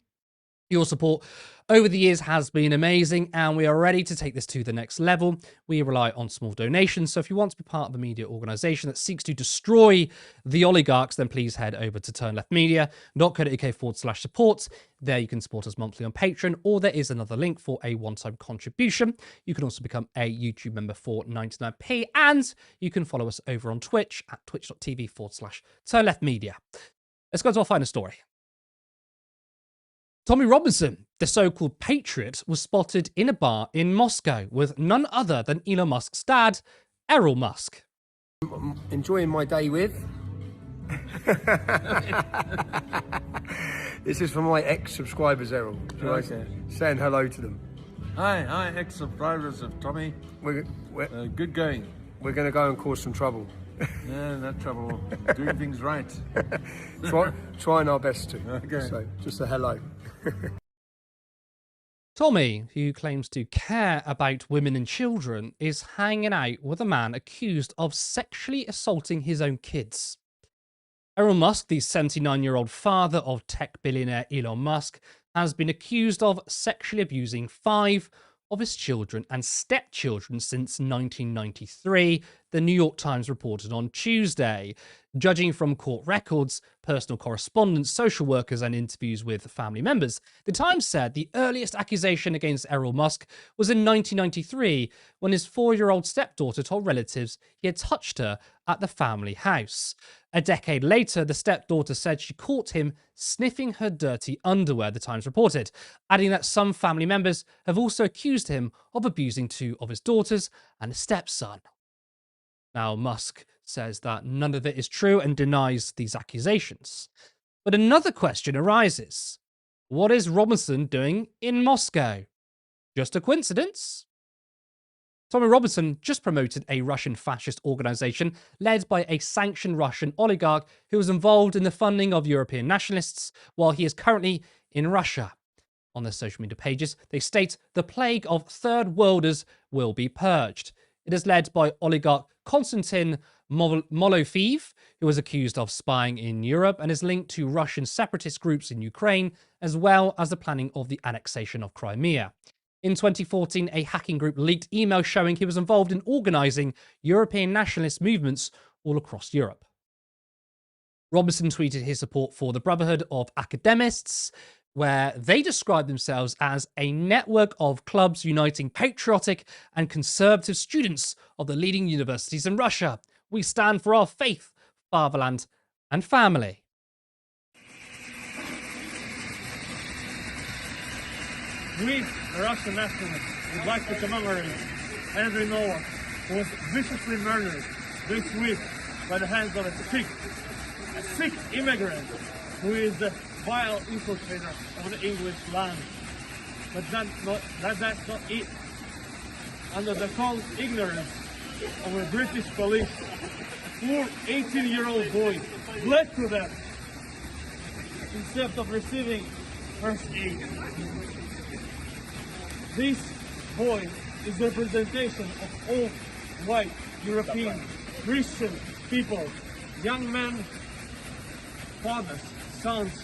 Your support over the years has been amazing, and we are ready to take this to the next level. We rely on small donations, so if you want to be part of a media organisation that seeks to destroy the oligarchs, then please head over to turnleftmedia.co.uk/support. There you can support us monthly on Patreon, or there is another link for a one-time contribution. You can also become a YouTube member for 99p, and you can follow us over on Twitch at twitch.tv/turnleftmedia. Let's go to our final story. Tommy Robinson, the so-called patriot, was spotted in a bar in Moscow with none other than Elon Musk's dad, Errol Musk. Enjoying my day with. This is for my ex-subscribers, Errol. Okay. Saying hello to them. Hi, ex-subscribers of Tommy. Good going. We're going to go and cause some trouble. Yeah, not trouble. Doing things right. Trying our best to. Okay. So, just a hello. Tommy, who claims to care about women and children, is hanging out with a man accused of sexually assaulting his own kids. Errol Musk, the 79-year-old father of tech billionaire Elon Musk, has been accused of sexually abusing 5 of his children and stepchildren since 1993, the New York Times reported on Tuesday. Judging from court records, personal correspondence, social workers, and interviews with family members, the Times said the earliest accusation against Errol Musk was in 1993, when his 4-year-old stepdaughter told relatives he had touched her at the family house. A decade later, the stepdaughter said she caught him sniffing her dirty underwear, the Times reported, adding that some family members have also accused him of abusing 2 of his daughters and a stepson. Now, Musk says that none of it is true and denies these accusations. But another question arises. What is Robinson doing in Moscow? Just a coincidence? Tommy Robinson just promoted a Russian fascist organization led by a sanctioned Russian oligarch who was involved in the funding of European nationalists while he is currently in Russia. On their social media pages, they state the plague of third worlders will be purged. It is led by oligarch Konstantin Molofeev, who was accused of spying in Europe and is linked to Russian separatist groups in Ukraine, as well as the planning of the annexation of Crimea. In 2014, a hacking group leaked emails showing he was involved in organising European nationalist movements all across Europe. Robinson tweeted his support for the Brotherhood of Academists, where they describe themselves as a network of clubs uniting patriotic and conservative students of the leading universities in Russia. We stand for our faith, fatherland, and family. We, the Russian nationalists, would like to commemorate Andrew Novak, who was viciously murdered this week by the hands of a sick immigrant who is the vile infiltrator of the English land. But that's not it. Under the cold ignorance of a British police, a poor 18-year-old boy bled to death instead of receiving first aid. This boy is a representation of all white European Christian people, young men, fathers, sons,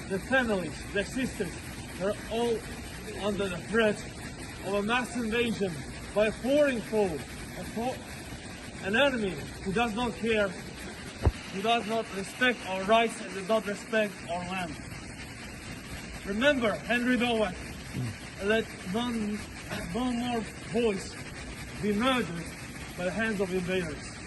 their families, their sisters. They're all under the threat of a mass invasion by a foreign foe, an enemy who does not care, who does not respect our rights and does not respect our land. Remember Henry Novak. Let none more boys be murdered by the hands of invaders.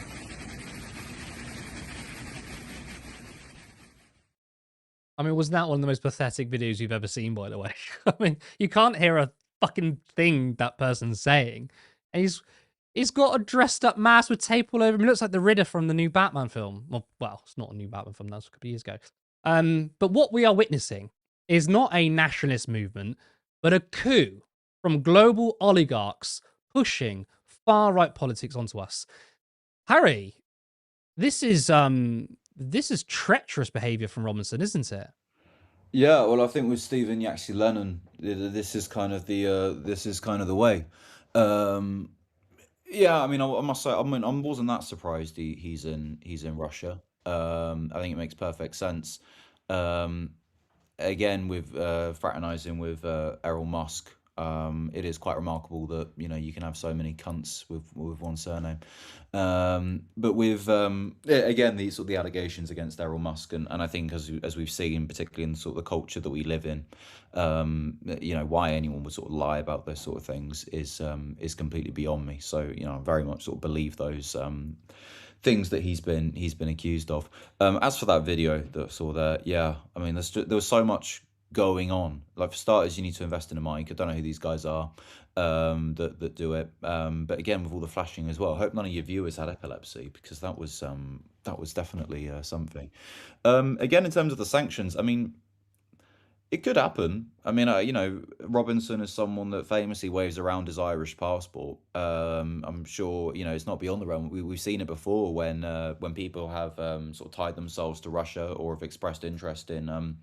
I mean, wasn't that one of the most pathetic videos you've ever seen, by the way? I mean, you can't hear a fucking thing that person's saying. And he's got a dressed up mask with tape all over him. He looks like the Riddler from the new Batman film. Well, it's not a new Batman film, that was a couple of years ago. But what we are witnessing is not a nationalist movement, but a coup from global oligarchs pushing far-right politics onto us. Harry, this is treacherous behaviour from Robinson, isn't it? Yeah, well, I think with Stephen Yaxley Lennon, this is kind of the way. Yeah, I mean, I must say, I wasn't that surprised he's in Russia. I think it makes perfect sense. Again, with fraternizing with Errol Musk, it is quite remarkable that you can have so many cunts with one surname. But with again, these sort of the allegations against Errol Musk, and I think as we've seen, particularly in sort of the culture that we live in, why anyone would sort of lie about those sort of things is completely beyond me. So I very much sort of believe those things that he's been accused of. As for that video that I saw there, yeah, I mean, there was so much going on. Like, for starters, you need to invest in a mic. I don't know who these guys are that do it. But again, with all the flashing as well, I hope none of your viewers had epilepsy, because that was definitely something. Again, in terms of the sanctions, I mean, it could happen. I mean, Robinson is someone that famously waves around his Irish passport. I'm sure, it's not beyond the realm. We've seen it before when people have sort of tied themselves to Russia or have expressed interest in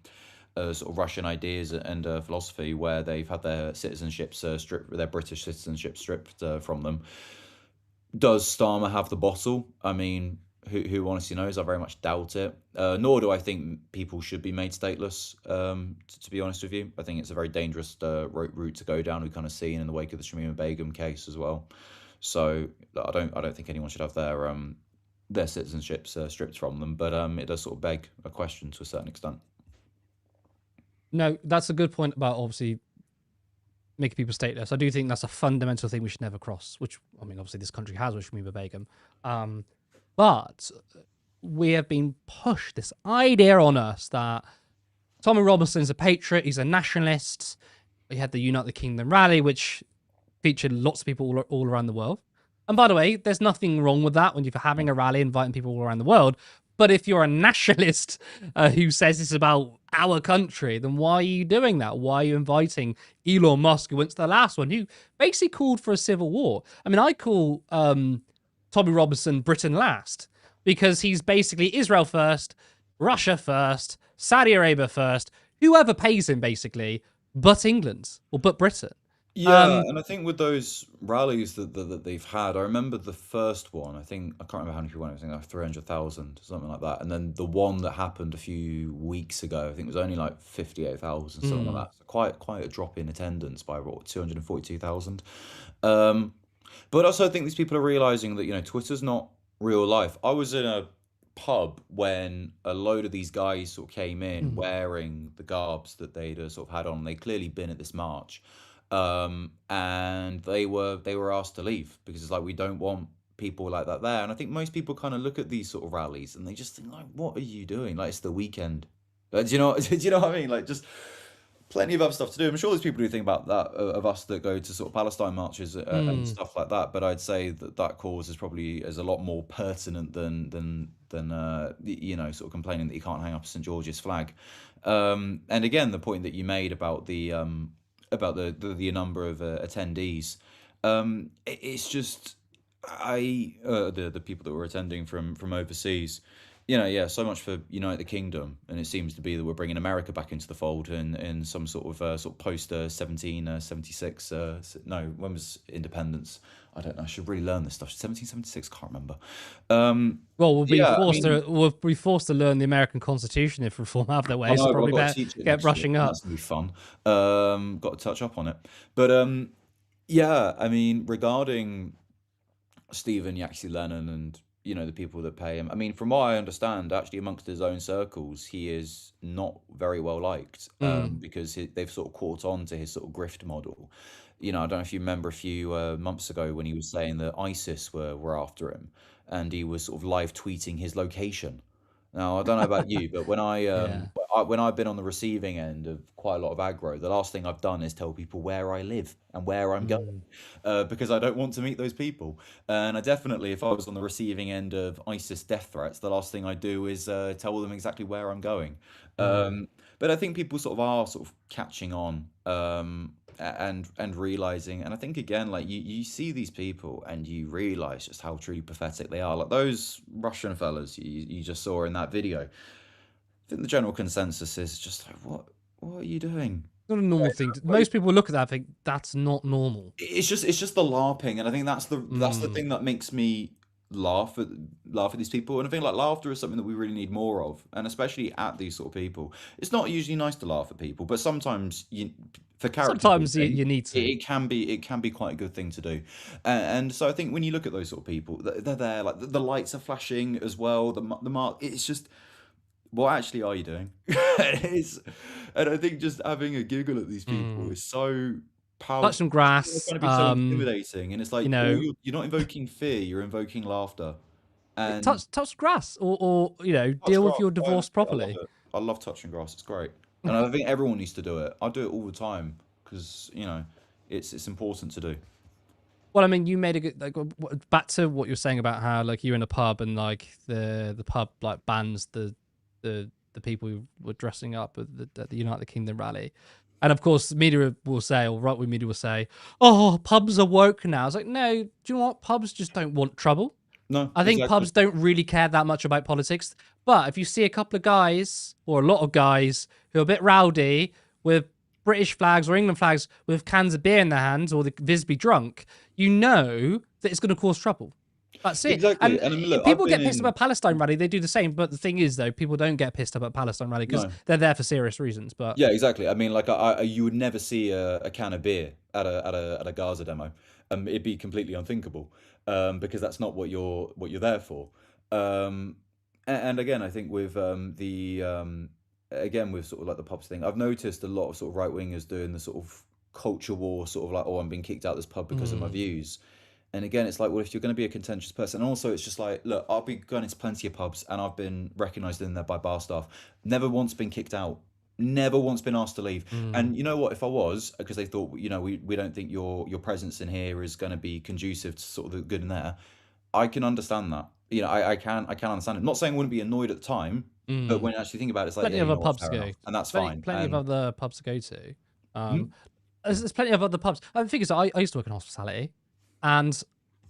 sort of Russian ideas and philosophy, where they've had their citizenships stripped, their British citizenship stripped from them. Does Starmer have the bottle? I mean, who honestly knows? I very much doubt it. Nor do I think people should be made stateless, to be honest with you. I think it's a very dangerous route to go down. We've kind of seen in the wake of the Shamima Begum case as well. So I don't think anyone should have their citizenships stripped from them. But it does sort of beg a question to a certain extent. No, that's a good point about obviously making people stateless. I do think that's a fundamental thing we should never cross, which, I mean, obviously this country has with Shamima Begum. But we have been pushed this idea on us that Tommy Robinson's a patriot, he's a nationalist. He had the Unite the Kingdom rally, which featured lots of people all around the world. And by the way, there's nothing wrong with that when you're having a rally, inviting people all around the world. But if you're a nationalist who says it's about our country, then why are you doing that? Why are you inviting Elon Musk, who went to the last one, who basically called for a civil war? I mean, I call Tommy Robinson Britain last because he's basically Israel first, Russia first, Saudi Arabia first, whoever pays him basically, but England or but Britain. Yeah, and I think with those rallies that they've had, I remember the first one. I can't remember how many people went. I think like 300,000, something like that. And then the one that happened a few weeks ago, I think it was only like 58,000, something like that. So quite a drop in attendance by what 242,000. But also I think these people are realizing that Twitter's not real life. I was in a pub when a load of these guys sort of came in wearing the garbs that they'd sort of had on. They'd clearly been at this march. And they were asked to leave because it's like we don't want people like that there. And I think most people kind of look at these sort of rallies and they just think like, what are you doing? Like it's the weekend. Do you know what I mean? Like just plenty of other stuff to do. I'm sure there's people who think about that of us that go to sort of Palestine marches and stuff like that. But I'd say that cause is probably a lot more pertinent than sort of complaining that you can't hang up a St. George's flag. And again, the point that you made about the number of attendees, it's just the people that were attending from overseas. So much for Unite the Kingdom, and it seems to be that we're bringing America back into the fold in some sort of post 1776. No, when was independence? I don't know. I should really learn this stuff. 1776, can't remember. Well, we'll be forced to learn the American Constitution if reform have their way. So probably better get brushing up. That's gonna be fun. Got to touch up on it, but I mean, regarding Stephen Yaxley Lennon and the people that pay him. I mean, from what I understand, actually amongst his own circles, he is not very well liked because they've sort of caught on to his sort of grift model. I don't know if you remember a few months ago when he was saying that ISIS were after him, and he was sort of live tweeting his location. Now, I don't know about you, but when when I've been on the receiving end of quite a lot of aggro, the last thing I've done is tell people where I live and where I'm going, because I don't want to meet those people. And I definitely, if I was on the receiving end of ISIS death threats, the last thing I do is tell them exactly where I'm going. But I think people sort of are sort of catching on and realizing, and I think again, like you see these people and you realize just how truly pathetic they are. Like those Russian fellas you just saw in that video. I think the general consensus is just like, what are you doing? It's not a normal thing. Most people look at that and think that's not normal. It's just the LARPing, and I think that's the thing that makes me laugh at these people. And I think like laughter is something that we really need more of, and especially at these sort of people. It's not usually nice to laugh at people, but sometimes for character, sometimes you need to. It can be quite a good thing to do. And so I think when you look at those sort of people, they're there, like the lights are flashing as well. The mark, it's just, what actually are you doing? And I think just having a giggle at these people is so powerful. Touch some grass. It's going to be so intimidating, and it's like you're not invoking fear, you're invoking laughter. And touch grass, or deal with your divorce properly. I love touching grass. It's great, and I think everyone needs to do it. I do it all the time because it's important to do. Well, I mean, you made a good back to what you're saying about how like you're in a pub and like the pub like bans the people who were dressing up at the United Kingdom rally. And of course, media will say, or right-wing media will say, "Oh, pubs are woke now." It's like, no, do you know what? Pubs just don't want trouble. No, I think pubs don't really care that much about politics. But if you see a couple of guys, or a lot of guys, who are a bit rowdy with British flags or England flags with cans of beer in their hands, or the visibly drunk, you know that it's going to cause trouble. That's it. Exactly. And I mean, look, people get pissed about Palestine rally. They do the same. But the thing is, though, people don't get pissed about Palestine rally because they're there for serious reasons. But yeah, exactly. I mean, like, you would never see a can of beer at a Gaza demo. It'd be completely unthinkable, because that's not what you're there for. And again, I think with again with sort of like the pubs thing, I've noticed a lot of sort of right wingers doing the sort of culture war, sort of like, oh, I'm being kicked out of this pub because of my views. And again, it's like, well, if you're going to be a contentious person, and also it's just like, look, I'll be going into plenty of pubs and I've been recognised in there by bar staff. Never once been kicked out. Never once been asked to leave. Mm. And you know what? If I was, because they thought, you know, we don't think your presence in here is going to be conducive to sort of the good in there, I can understand that. You know, I can understand it. I'm not saying I wouldn't be annoyed at the time, but when you actually think about it, it's like, Plenty yeah, of you other know what, pubs to fair go. enough. And that's Plenty, fine. plenty of And other pubs to go to. There's plenty of other pubs. And the thing is, I used to work in hospitality, and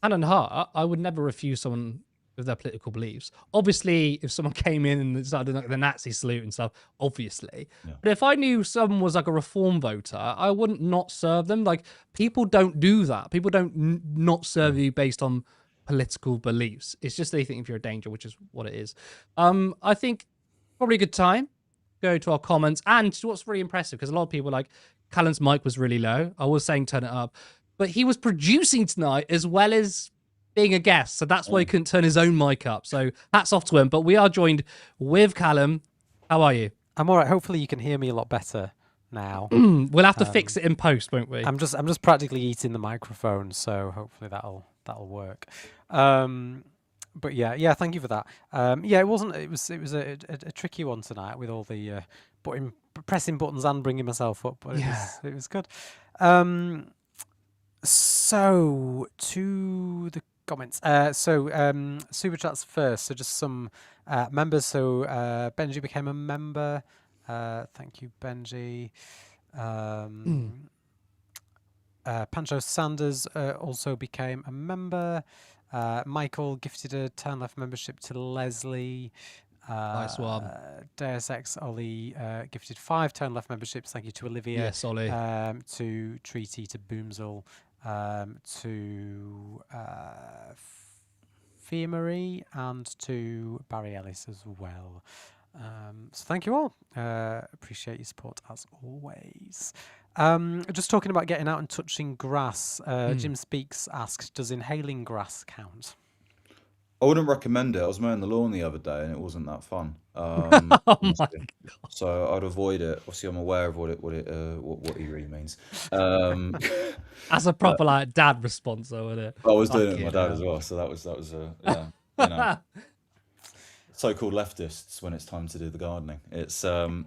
hand on heart, I would never refuse someone with their political beliefs. Obviously, if someone came in and started doing like the Nazi salute and stuff, obviously. Yeah. But if I knew someone was like a reform voter, I wouldn't not serve them. Like, people don't do that. People don't not serve you based on political beliefs. It's just they think if you're a danger, which is what it is. I think probably a good time. Go to our comments. And what's really impressive, because a lot of people like Callum's mic was really low. I was saying turn it up, but he was producing tonight as well as being a guest, so that's why he couldn't turn his own mic up. So hats off to him. But we are joined with Callum. How are you? I'm all right. Hopefully, you can hear me a lot better now. We'll have to fix it in post, won't we? I'm just practically eating the microphone, so hopefully that'll work. But yeah, thank you for that. Yeah, it was a tricky one tonight with all the pressing buttons and bringing myself up, but it was good. So to the comments. Super chats first. So just some members. So Benji became a member. Thank you, Benji. Pancho Sanders also became a member. Michael gifted a Turn Left membership to Leslie. Nice one. Deus Ex Ollie gifted 5 Turn Left memberships. Thank you to Olivia. Yes, Ollie. To Treaty, to Boomsel, to Fia Marie, and to Barry Ellis as well. So thank you all. Appreciate your support as always. Just talking about getting out and touching grass. Jim Speaks asked, does inhaling grass count? I wouldn't recommend it. I was mowing the lawn the other day and it wasn't that fun. Oh my God. So I'd avoid it. Obviously, I'm aware of what he really means. That's a proper like dad response, though, isn't it? I was doing it with my dad as well, so that was yeah, you know, so-called leftists when it's time to do the gardening. It's I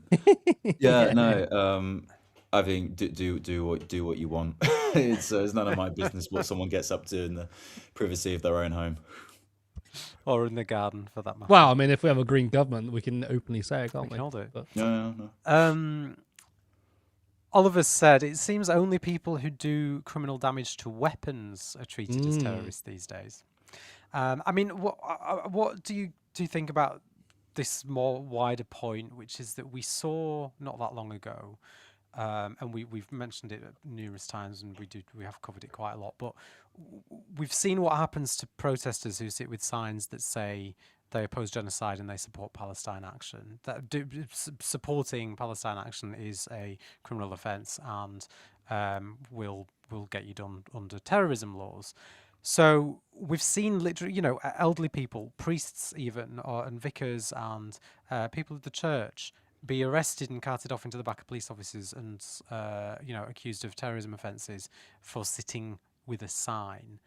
think do what you want. It's none of my business what someone gets up to in the privacy of their own home. Or in the garden, for that matter. Well, I mean, if we have a green government, we can openly say it, can't we? We can all do it. But... No. Oliver said, it seems only people who do criminal damage to weapons are treated as terrorists these days. I mean, what do you think about this more wider point, which is that we saw not that long ago, and we've mentioned it numerous times, and we have covered it quite a lot, but we've seen what happens to protesters who sit with signs that say they oppose genocide and they support Palestine action. Supporting Palestine action is a criminal offence and will get you done under terrorism laws. So we've seen literally, elderly people, priests even, and vicars and people of the church be arrested and carted off into the back of police offices and, accused of terrorism offences for sitting with a sign.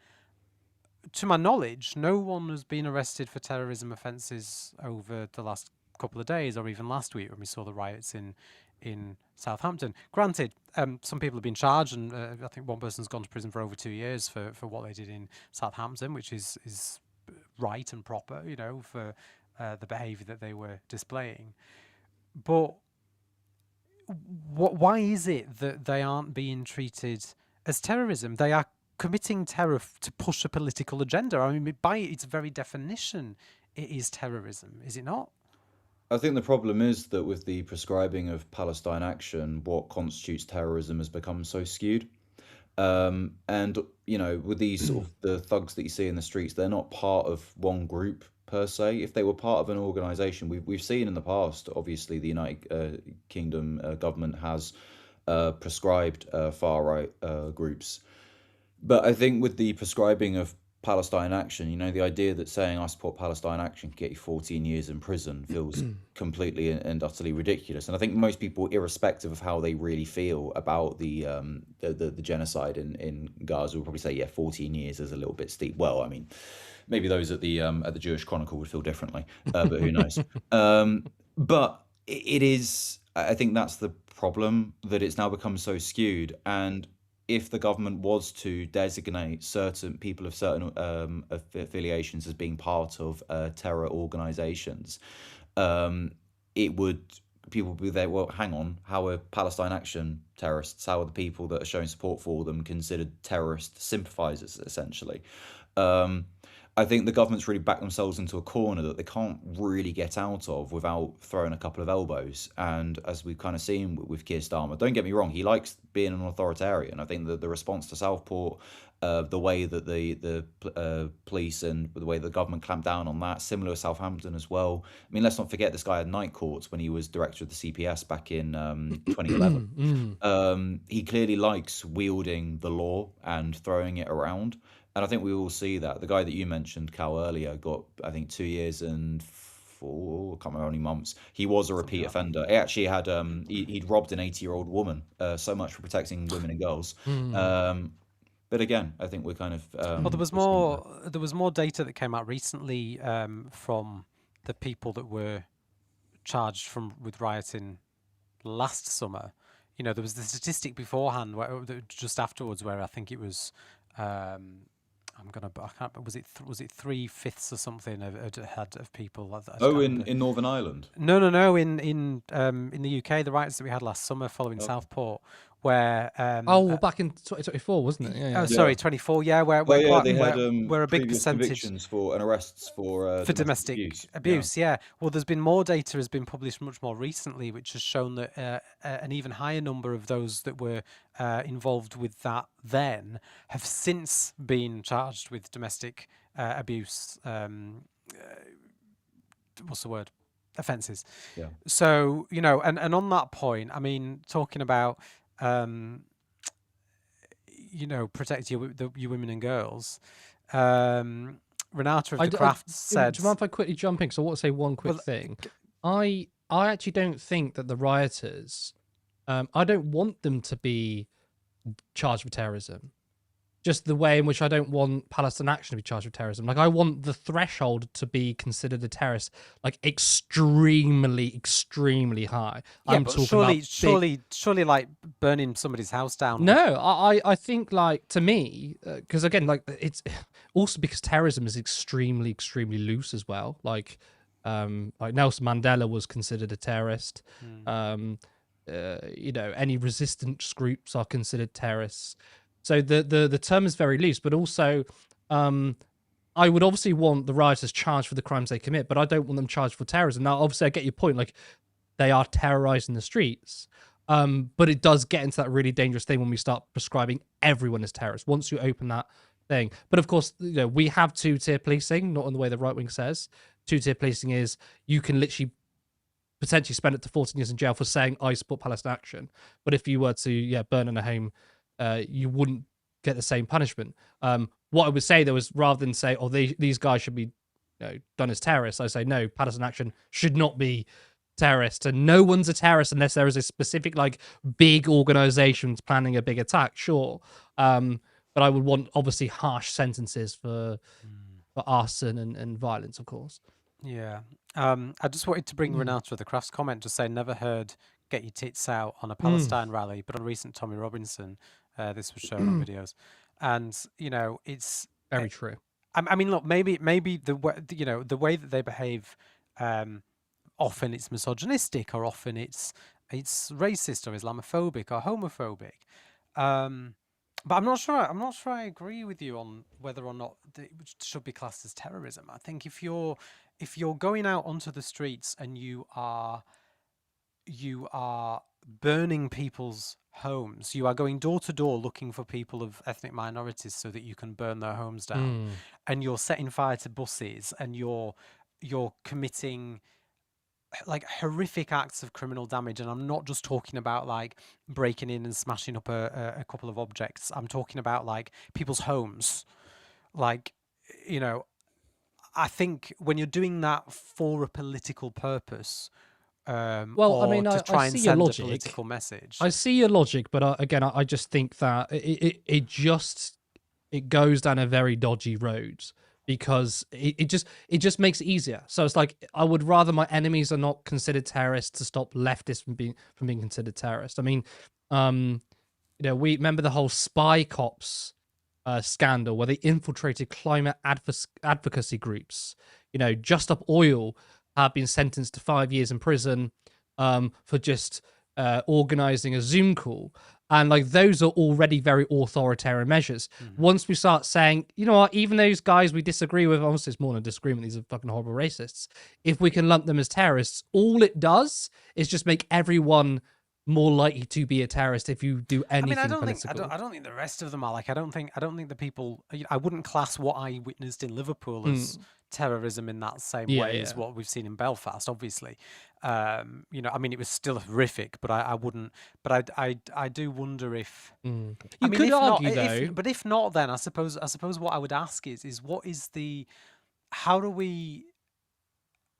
To my knowledge, no one has been arrested for terrorism offences over the last couple of days or even last week when we saw the riots in Southampton. Granted, some people have been charged, and I think one person's gone to prison for over 2 years for what they did in Southampton, which is right and proper, for the behaviour that they were displaying. But why is it that they aren't being treated as terrorism? They are committing terror to push a political agenda. I mean, by its very definition, it is terrorism, is it not? I think the problem is that with the prescribing of Palestine action, what constitutes terrorism has become so skewed. And, with these sort of the thugs that you see in the streets, they're not part of one group per se. If they were part of an organisation, we've seen in the past, obviously, the United Kingdom government has prescribed far-right groups. But I think with the prescribing of Palestine action, the idea that saying I support Palestine action can get you 14 years in prison feels completely and utterly ridiculous. And I think most people, irrespective of how they really feel about the genocide in Gaza, will probably say, 14 years is a little bit steep. Well, I mean, maybe those at the Jewish Chronicle would feel differently, but who knows? But it is. I think that's the problem, that it's now become so skewed. And if the government was to designate certain people of certain affiliations as being part of terror organizations, it would people would be there. Well, hang on, how are Palestine Action terrorists? How are the people that are showing support for them considered terrorist sympathizers? Essentially, um, I think the government's really backed themselves into a corner that they can't really get out of without throwing a couple of elbows. And as we've kind of seen with Keir Starmer, don't get me wrong, he likes being an authoritarian. I think that the response to Southport, the way that the police and the way the government clamped down on that, similar with Southampton as well. I mean, let's not forget this guy had night courts when he was director of the CPS back in 2011. He clearly likes wielding the law and throwing it around. And I think we all see that. The guy that you mentioned, Cal, earlier, got, I think, 2 years and I can't remember how many months. He was a repeat offender. He actually had, he'd robbed an 80-year-old woman. So much for protecting women and girls. But again, I think we're kind of. Well, there was more data that came out recently from the people that were charged with rioting last summer. You know, there was the statistic beforehand, just afterwards, where I think it was. I can't. Was it 3/5 or something of people? In Northern Ireland. No. In the UK, the riots that we had last summer following Southport, where back in 2024, wasn't it? Yeah. Sorry, 24. Yeah, where a big percentage convictions for and arrests for domestic abuse. Yeah. Well, there's been more data has been published much more recently, which has shown that an even higher number of those that were involved with that then have since been charged with domestic abuse. What's the word? Offences. Yeah. So, you know, and on that point, I mean, talking about you know, protect your women and girls. Renata of the Craft said. Do you mind if I quickly jump in? Because I want to say one quick thing. I actually don't think that the rioters. I don't want them to be charged with terrorism. Just the way in which I don't want Palestine Action to be charged with terrorism. Like, I want the threshold to be considered a terrorist, like, extremely, extremely high. Yeah, I'm talking surely, like burning somebody's house down. No, I think, like, to me, because again, like, it's also because terrorism is extremely, extremely loose as well. Like Nelson Mandela was considered a terrorist. You know, any resistance groups are considered terrorists. So the term is very loose, but also I would obviously want the rioters charged for the crimes they commit, but I don't want them charged for terrorism. Now, obviously, I get your point. Like, they are terrorizing the streets, but it does get into that really dangerous thing when we start prescribing everyone as terrorists once you open that thing. But of course, you know, we have two-tier policing, not in the way the right wing says. Two-tier policing is you can literally potentially spend up to 14 years in jail for saying I support Palestine Action, but if you were to burn in a home, you wouldn't get the same punishment. What I would say, though, is rather than say, oh, these guys should be done as terrorists, I say, no, Palestine Action should not be terrorists. And no one's a terrorist unless there is a specific, like, big organizations planning a big attack, sure. But I would want, obviously, harsh sentences for arson and violence, of course. Yeah. I just wanted to bring Renata of the Crafts comment, just saying, never heard get your tits out on a Palestine rally, but on recent Tommy Robinson, this was shown on videos, and you know, it's very true. I mean, look, maybe the way that they behave, often it's misogynistic, or often it's racist or Islamophobic or homophobic. But I'm not sure I agree with you on whether or not it should be classed as terrorism. I think if you're going out onto the streets and you are burning people's homes, you are going door to door looking for people of ethnic minorities so that you can burn their homes down, and you're setting fire to buses, and you're committing like horrific acts of criminal damage. And I'm not just talking about like breaking in and smashing up a couple of objects. I'm talking about like people's homes. Like, you know, I think when you're doing that for a political purpose, well, I mean, to try I and see your send logic. a political message. I see your logic, but again, I just think that it goes down a very dodgy road because it just makes it easier. So it's like I would rather my enemies are not considered terrorists to stop leftists from being considered terrorists. I mean, we remember the whole spy cops scandal where they infiltrated climate advocacy groups. Just Up Oil have been sentenced to 5 years in prison for just organizing a Zoom call. And like those are already very authoritarian measures. Once we start saying, you know what, even those guys we disagree with, obviously it's more than a disagreement, these are fucking horrible racists. If we can lump them as terrorists, all it does is just make everyone more likely to be a terrorist if you do anything political. I don't think the rest of them are. Like, I don't think the people. I wouldn't class what I witnessed in Liverpool as terrorism in that same way as what we've seen in Belfast. Obviously, I mean, it was still horrific, but I wouldn't. But I do wonder if You I mean, could if argue not, though. but if not, then I suppose what I would ask is what is the how do we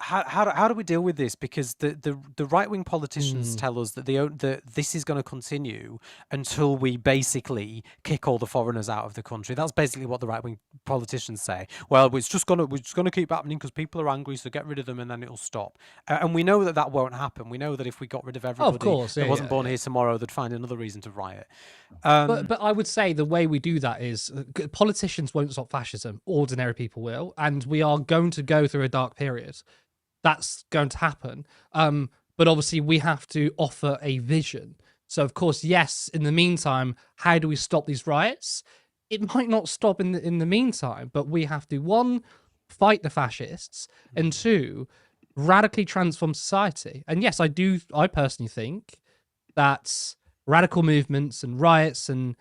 how do we deal with this? Because the right wing politicians tell us that that this is going to continue until we basically kick all the foreigners out of the country. That's basically what the right wing politicians say. Well, we're just gonna keep happening because people are angry, so get rid of them and then it'll stop. And we know that won't happen. We know that if we got rid of everybody that wasn't born here tomorrow, they'd find another reason to riot. But I would say the way we do that is politicians won't stop fascism. Ordinary people will, and we are going to go through a dark period. That's going to happen. But obviously we have to offer a vision. So of course, yes, in the meantime, how do we stop these riots? It might not stop in the meantime, but we have to, one, fight the fascists, and two, radically transform society. And yes, I personally think that radical movements and riots and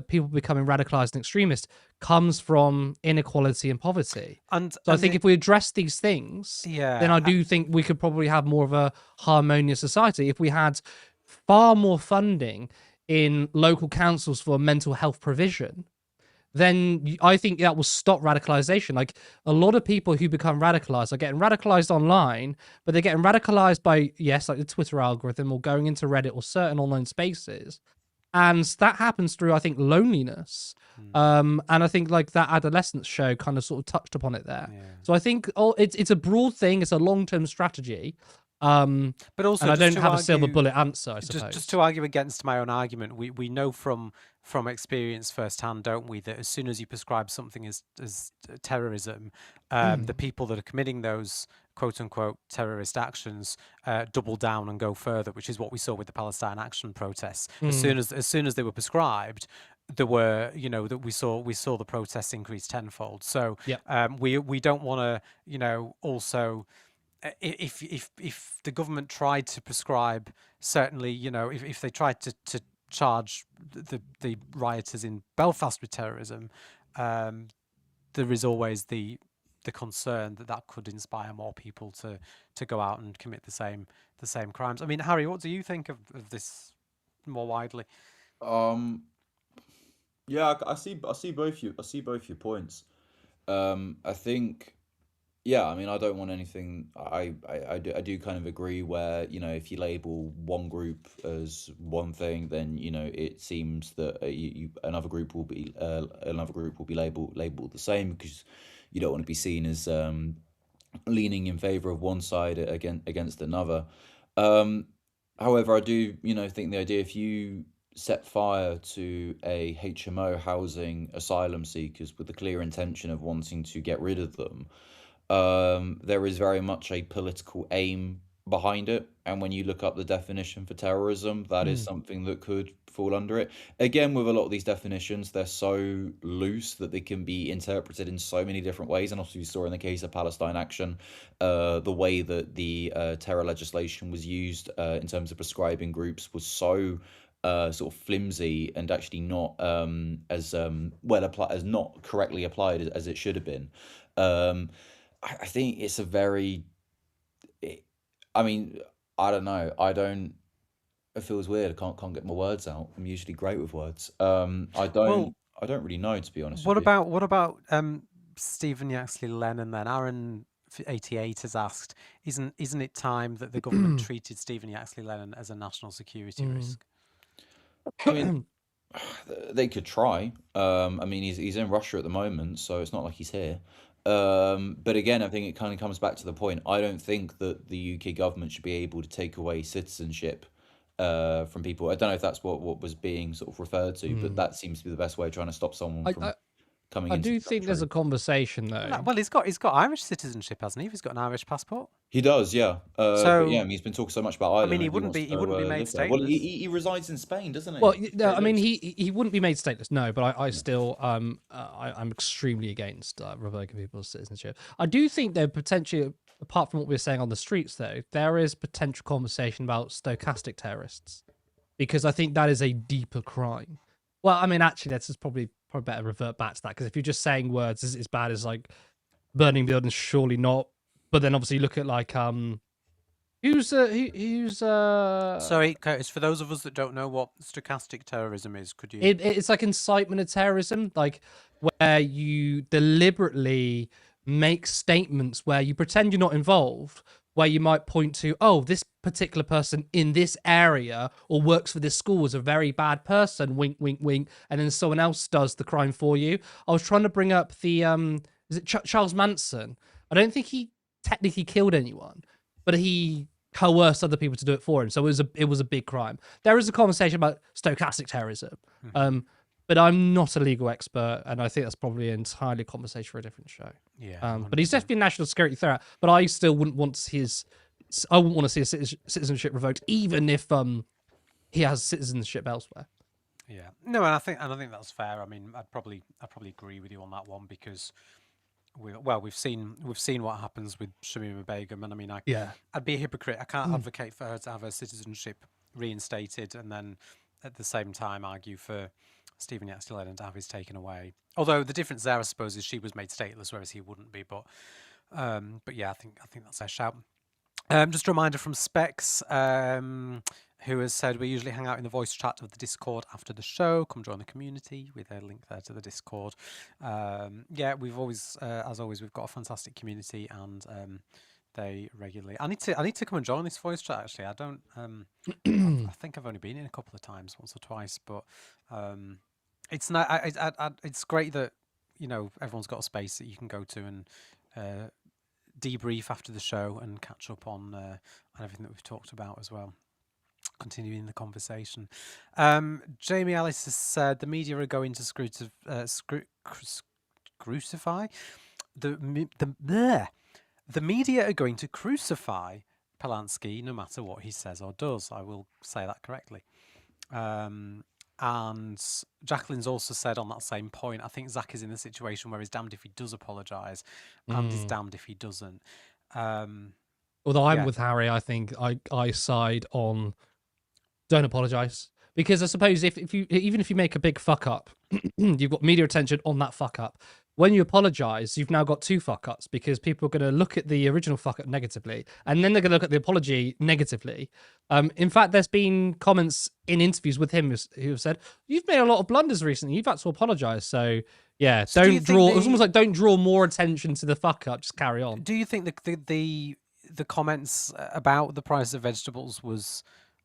people becoming radicalized and extremist comes from inequality and poverty. So I think if we address these things, then I do think we could probably have more of a harmonious society if we had far more funding in local councils for mental health provision. Then I think that will stop radicalization. Like a lot of people who become radicalized are getting radicalized online, but they're getting radicalized by, like the Twitter algorithm or going into Reddit or certain online spaces. And that happens through, I think, loneliness. And I think like that adolescence show kind of sort of touched upon it there. So I think it's a broad thing. It's a long-term strategy. But also, and I don't have a silver bullet answer, I suppose. Just to argue against my own argument, we know from experience firsthand, don't we, that as soon as you prescribe something as terrorism, the people that are committing those quote-unquote terrorist actions double down and go further, which is what we saw with the Palestine Action protests. As soon as they were prescribed, there were, that we saw the protests increase tenfold. So we don't want to, also. If the government tried to prescribe, certainly, if they tried to charge the rioters in Belfast with terrorism, there is always the concern that could inspire more people to go out and commit the same crimes. I mean, Harry, what do you think of this more widely? Yeah, I see both your points. I think. Yeah, I mean, I don't want anything. I do kind of agree where, if you label one group as one thing, then it seems that another group will be labeled the same, because you don't want to be seen as leaning in favor of one side against another. However, I do think the idea, if you set fire to a HMO housing asylum seekers with the clear intention of wanting to get rid of them, there is very much a political aim behind it. And when you look up the definition for terrorism, that is something that could fall under it. Again, with a lot of these definitions, they're so loose that they can be interpreted in so many different ways. And also, you saw in the case of Palestine Action, the way that the terror legislation was used in terms of prescribing groups was so sort of flimsy and actually not as well applied, as not correctly applied as it should have been. I think it's a very. I mean, I don't know. It feels weird. I can't get my words out. I'm usually great with words. I don't really know, to be honest. What about Stephen Yaxley Lennon then? Aaron 88 has asked, isn't it time that the government treated Stephen Yaxley Lennon as a national security risk? I mean, They could try. I mean, he's in Russia at the moment, so it's not like he's here. But again, I think it kind of comes back to the point. I don't think that the UK government should be able to take away citizenship from people. I don't know if that's what was being sort of referred to, but that seems to be the best way of trying to stop someone from coming I into do the think there's a country. conversation though. Well, he's got Irish citizenship, hasn't he? He's got an Irish passport. He does, yeah. But yeah, I So mean, he's been talking so much about I Ireland. mean, he Maybe he wouldn't wants be to he wouldn't be made live there. Well, stateless. he resides in Spain, doesn't he? Well, That's no, where I mean, lives. he wouldn't be made stateless, no, but I still I'm extremely against revoking people's citizenship. I do think there potentially, apart from what we're saying on the streets, though, there is potential conversation about stochastic terrorists, because I think that is a deeper crime. Well, I mean, actually, that's just probably better revert back to that, because if you're just saying words as bad as like burning buildings, surely not. But then obviously look at like who's Sorry, Curtis. For those of us that don't know what stochastic terrorism is, could you? it's like incitement of terrorism, like where you deliberately make statements where you pretend you're not involved, where you might point to, oh, this particular person in this area or works for this school is a very bad person, wink, wink, wink, and then someone else does the crime for you. I was trying to bring up the is it Charles Manson? I don't think he technically killed anyone, but he coerced other people to do it for him. So it was a big crime. There is a conversation about stochastic terrorism, but I'm not a legal expert, and I think that's probably an entirely conversation for a different show. Yeah, But he's definitely a national security threat. But I still wouldn't want I wouldn't want to see his citizenship revoked, even if he has citizenship elsewhere. Yeah, no, and I think that's fair. I mean, I'd probably agree with you on that one, because we've seen what happens with Shamima Begum, and I mean, I'd be a hypocrite. I can't advocate for her to have her citizenship reinstated and then at the same time argue for Stephen Yaxley to have his taken away. Although the difference there, I suppose, is she was made stateless, whereas he wouldn't be. But yeah, I think that's a shout. Just a reminder from Specs, who has said, we usually hang out in the voice chat of the Discord after the show. Come join the community, with a link there to the Discord. Yeah, we've always, as always, we've got a fantastic community, and they regularly. I need to come and join this voice chat. Actually, I don't. I think I've only been in a couple of times, once or twice, but it's not. It's great that everyone's got a space that you can go to and debrief after the show and catch up on everything that we've talked about as well. Continuing the conversation. Jamie Ellis has said the media are going to crucify the media are going to crucify Polanski no matter what he says or does. I will say that correctly. And Jacqueline's also said on that same point, I think Zach is in the situation where he's damned if he does apologise and he's damned if he doesn't. Although I'm with Harry, I think I side on don't apologise. Because I suppose even if you make a big fuck up, you've got media attention on that fuck up. When you apologise, you've now got two fuck ups, because people are going to look at the original fuck up negatively, and then they're going to look at the apology negatively. In fact, there's been comments in interviews with him who have said, "You've made a lot of blunders recently. You've had to apologise." So yeah, don't draw. It's almost like don't draw more attention to the fuck up. Just carry on. Do you think the comments about the price of vegetables was?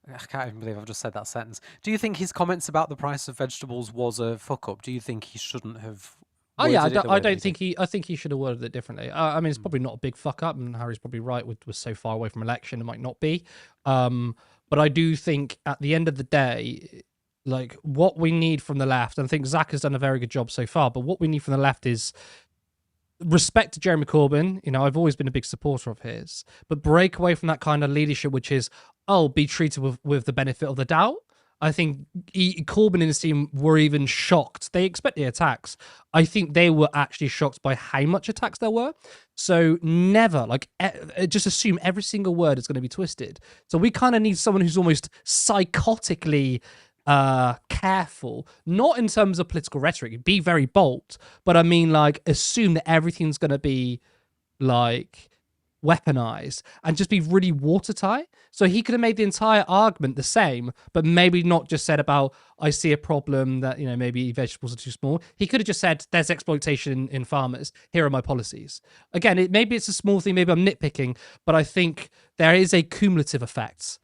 I can't even believe I've just said that sentence. Do you think his comments about the price of vegetables was a fuck up? Do you think he shouldn't have? Oh yeah, I don't think he. I think he should have worded it differently. I mean, it's probably not a big fuck up, and Harry's probably right. We're so far away from election, it might not be. But I do think at the end of the day, like what we need from the left, and I think Zach has done a very good job so far. But what we need from the left is respect to Jeremy Corbyn. I've always been a big supporter of his, but break away from that kind of leadership, which is, be treated with the benefit of the doubt. I think Corbyn and his team were even shocked. They expect the attacks. I think they were actually shocked by how much attacks there were. So never, just assume every single word is going to be twisted. So we kind of need someone who's almost psychotically careful, not in terms of political rhetoric, be very bold, but I mean assume that everything's going to be weaponized and just be really watertight. So he could have made the entire argument the same, but maybe not just said about, I see a problem that, maybe vegetables are too small. He could have just said, there's exploitation in farmers. Here are my policies. Again, maybe it's a small thing. Maybe I'm nitpicking, but I think there is a cumulative effect.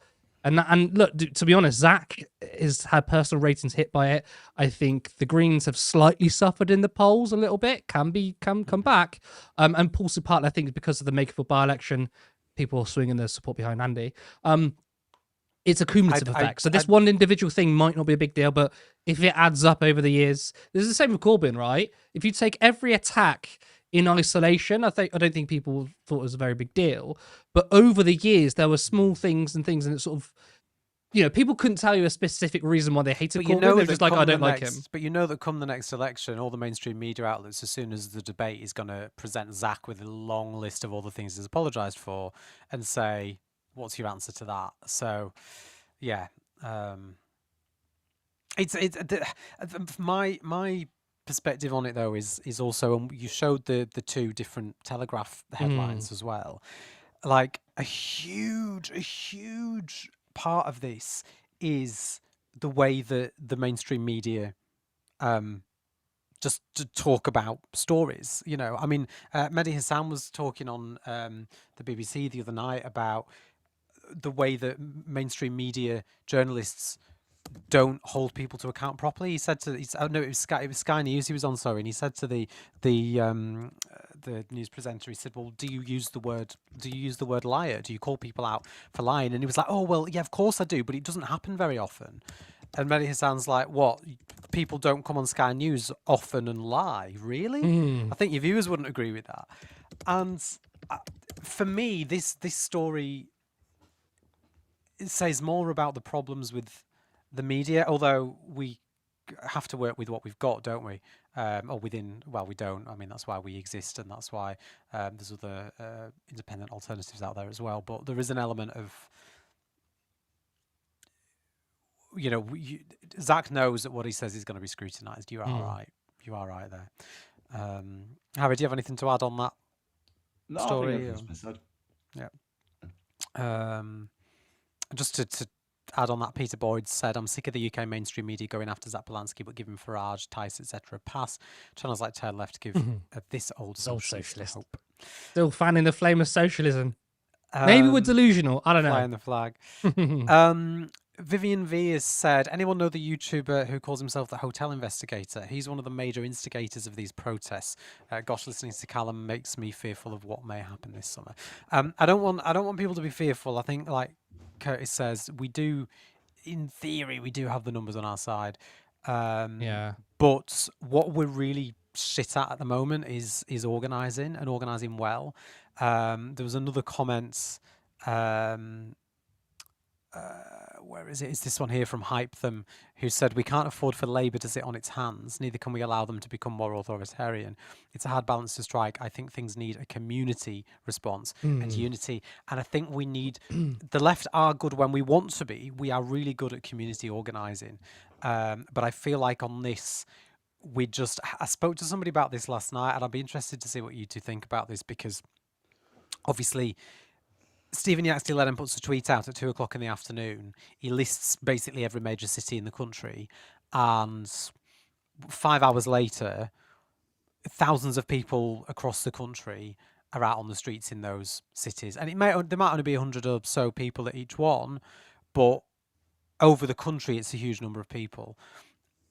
And look, to be honest, Zach has had personal ratings hit by it. I think the Greens have slightly suffered in the polls a little bit, come back. And also partly I think because of the Makerfield by-election, people are swinging their support behind Andy. It's a cumulative effect. So this one individual thing might not be a big deal, but if it adds up over the years, this is the same with Corbyn, right? If you take every attack in isolation, I don't think people thought it was a very big deal. But over the years, there were small things, and it sort of, people couldn't tell you a specific reason why they hated Corbyn. They were just like, I don't like him. But you know that come the next election, all the mainstream media outlets, as soon as the debate is going to present Zach with a long list of all the things he's apologised for and say, what's your answer to that? So, yeah. My perspective on it though is also, and you showed the two different Telegraph headlines as well. Like a huge part of this is the way that the mainstream media just to talk about stories. I mean, Mehdi Hassan was talking on the BBC the other night about the way that mainstream media journalists don't hold people to account properly. He said to, no, it was Sky News he was on, sorry, and he said to the news presenter, he said, well, do you use the word liar? Do you call people out for lying? And he was like, oh, well, yeah, of course I do, but it doesn't happen very often. And Mehdi Hassan's like, what? People don't come on Sky News often and lie? Really? I think your viewers wouldn't agree with that. And for me, this story, it says more about the problems with the media, although we have to work with what we've got, don't we? Or within, well, we don't. I mean, that's why we exist, and that's why there's other independent alternatives out there as well. But there is an element of, Zach knows that what he says is going to be scrutinised. You are right. You are right there. Harry, do you have anything to add on that story? I think everything's been said. Yeah. Just to add on that, Peter Boyd said, I'm sick of the UK mainstream media going after Zach Polanski, but giving Farage, Tice, etc. a pass. Channels like Turn Left give this old socialist hope. Still fanning the flame of socialism. Maybe we're delusional. I don't know. Flying the flag. Vivian V has said, anyone know the YouTuber who calls himself the Hotel Investigator? He's one of the major instigators of these protests. Gosh, listening to Callum makes me fearful of what may happen this summer. I don't want people to be fearful. I think, like Curtis says, we do, in theory, we do have the numbers on our side. But what we're really shit at the moment is organising, and organising well. There was another comment. Where is it? It's this one here from Hype Them, who said, we can't afford for Labour to sit on its hands, neither can we allow them to become more authoritarian. It's a hard balance to strike. I think things need a community response and unity. And I think we need, the left are good when we want to be. We are really good at community organising. But I feel like on this, I spoke to somebody about this last night, and I'd be interested to see what you two think about this, because obviously Stephen Yaxley-Lennon puts a tweet out at 2:00 in the afternoon. He lists basically every major city in the country, and 5 hours later, thousands of people across the country are out on the streets in those cities. And there might only be 100 or so people at each one, but over the country, it's a huge number of people.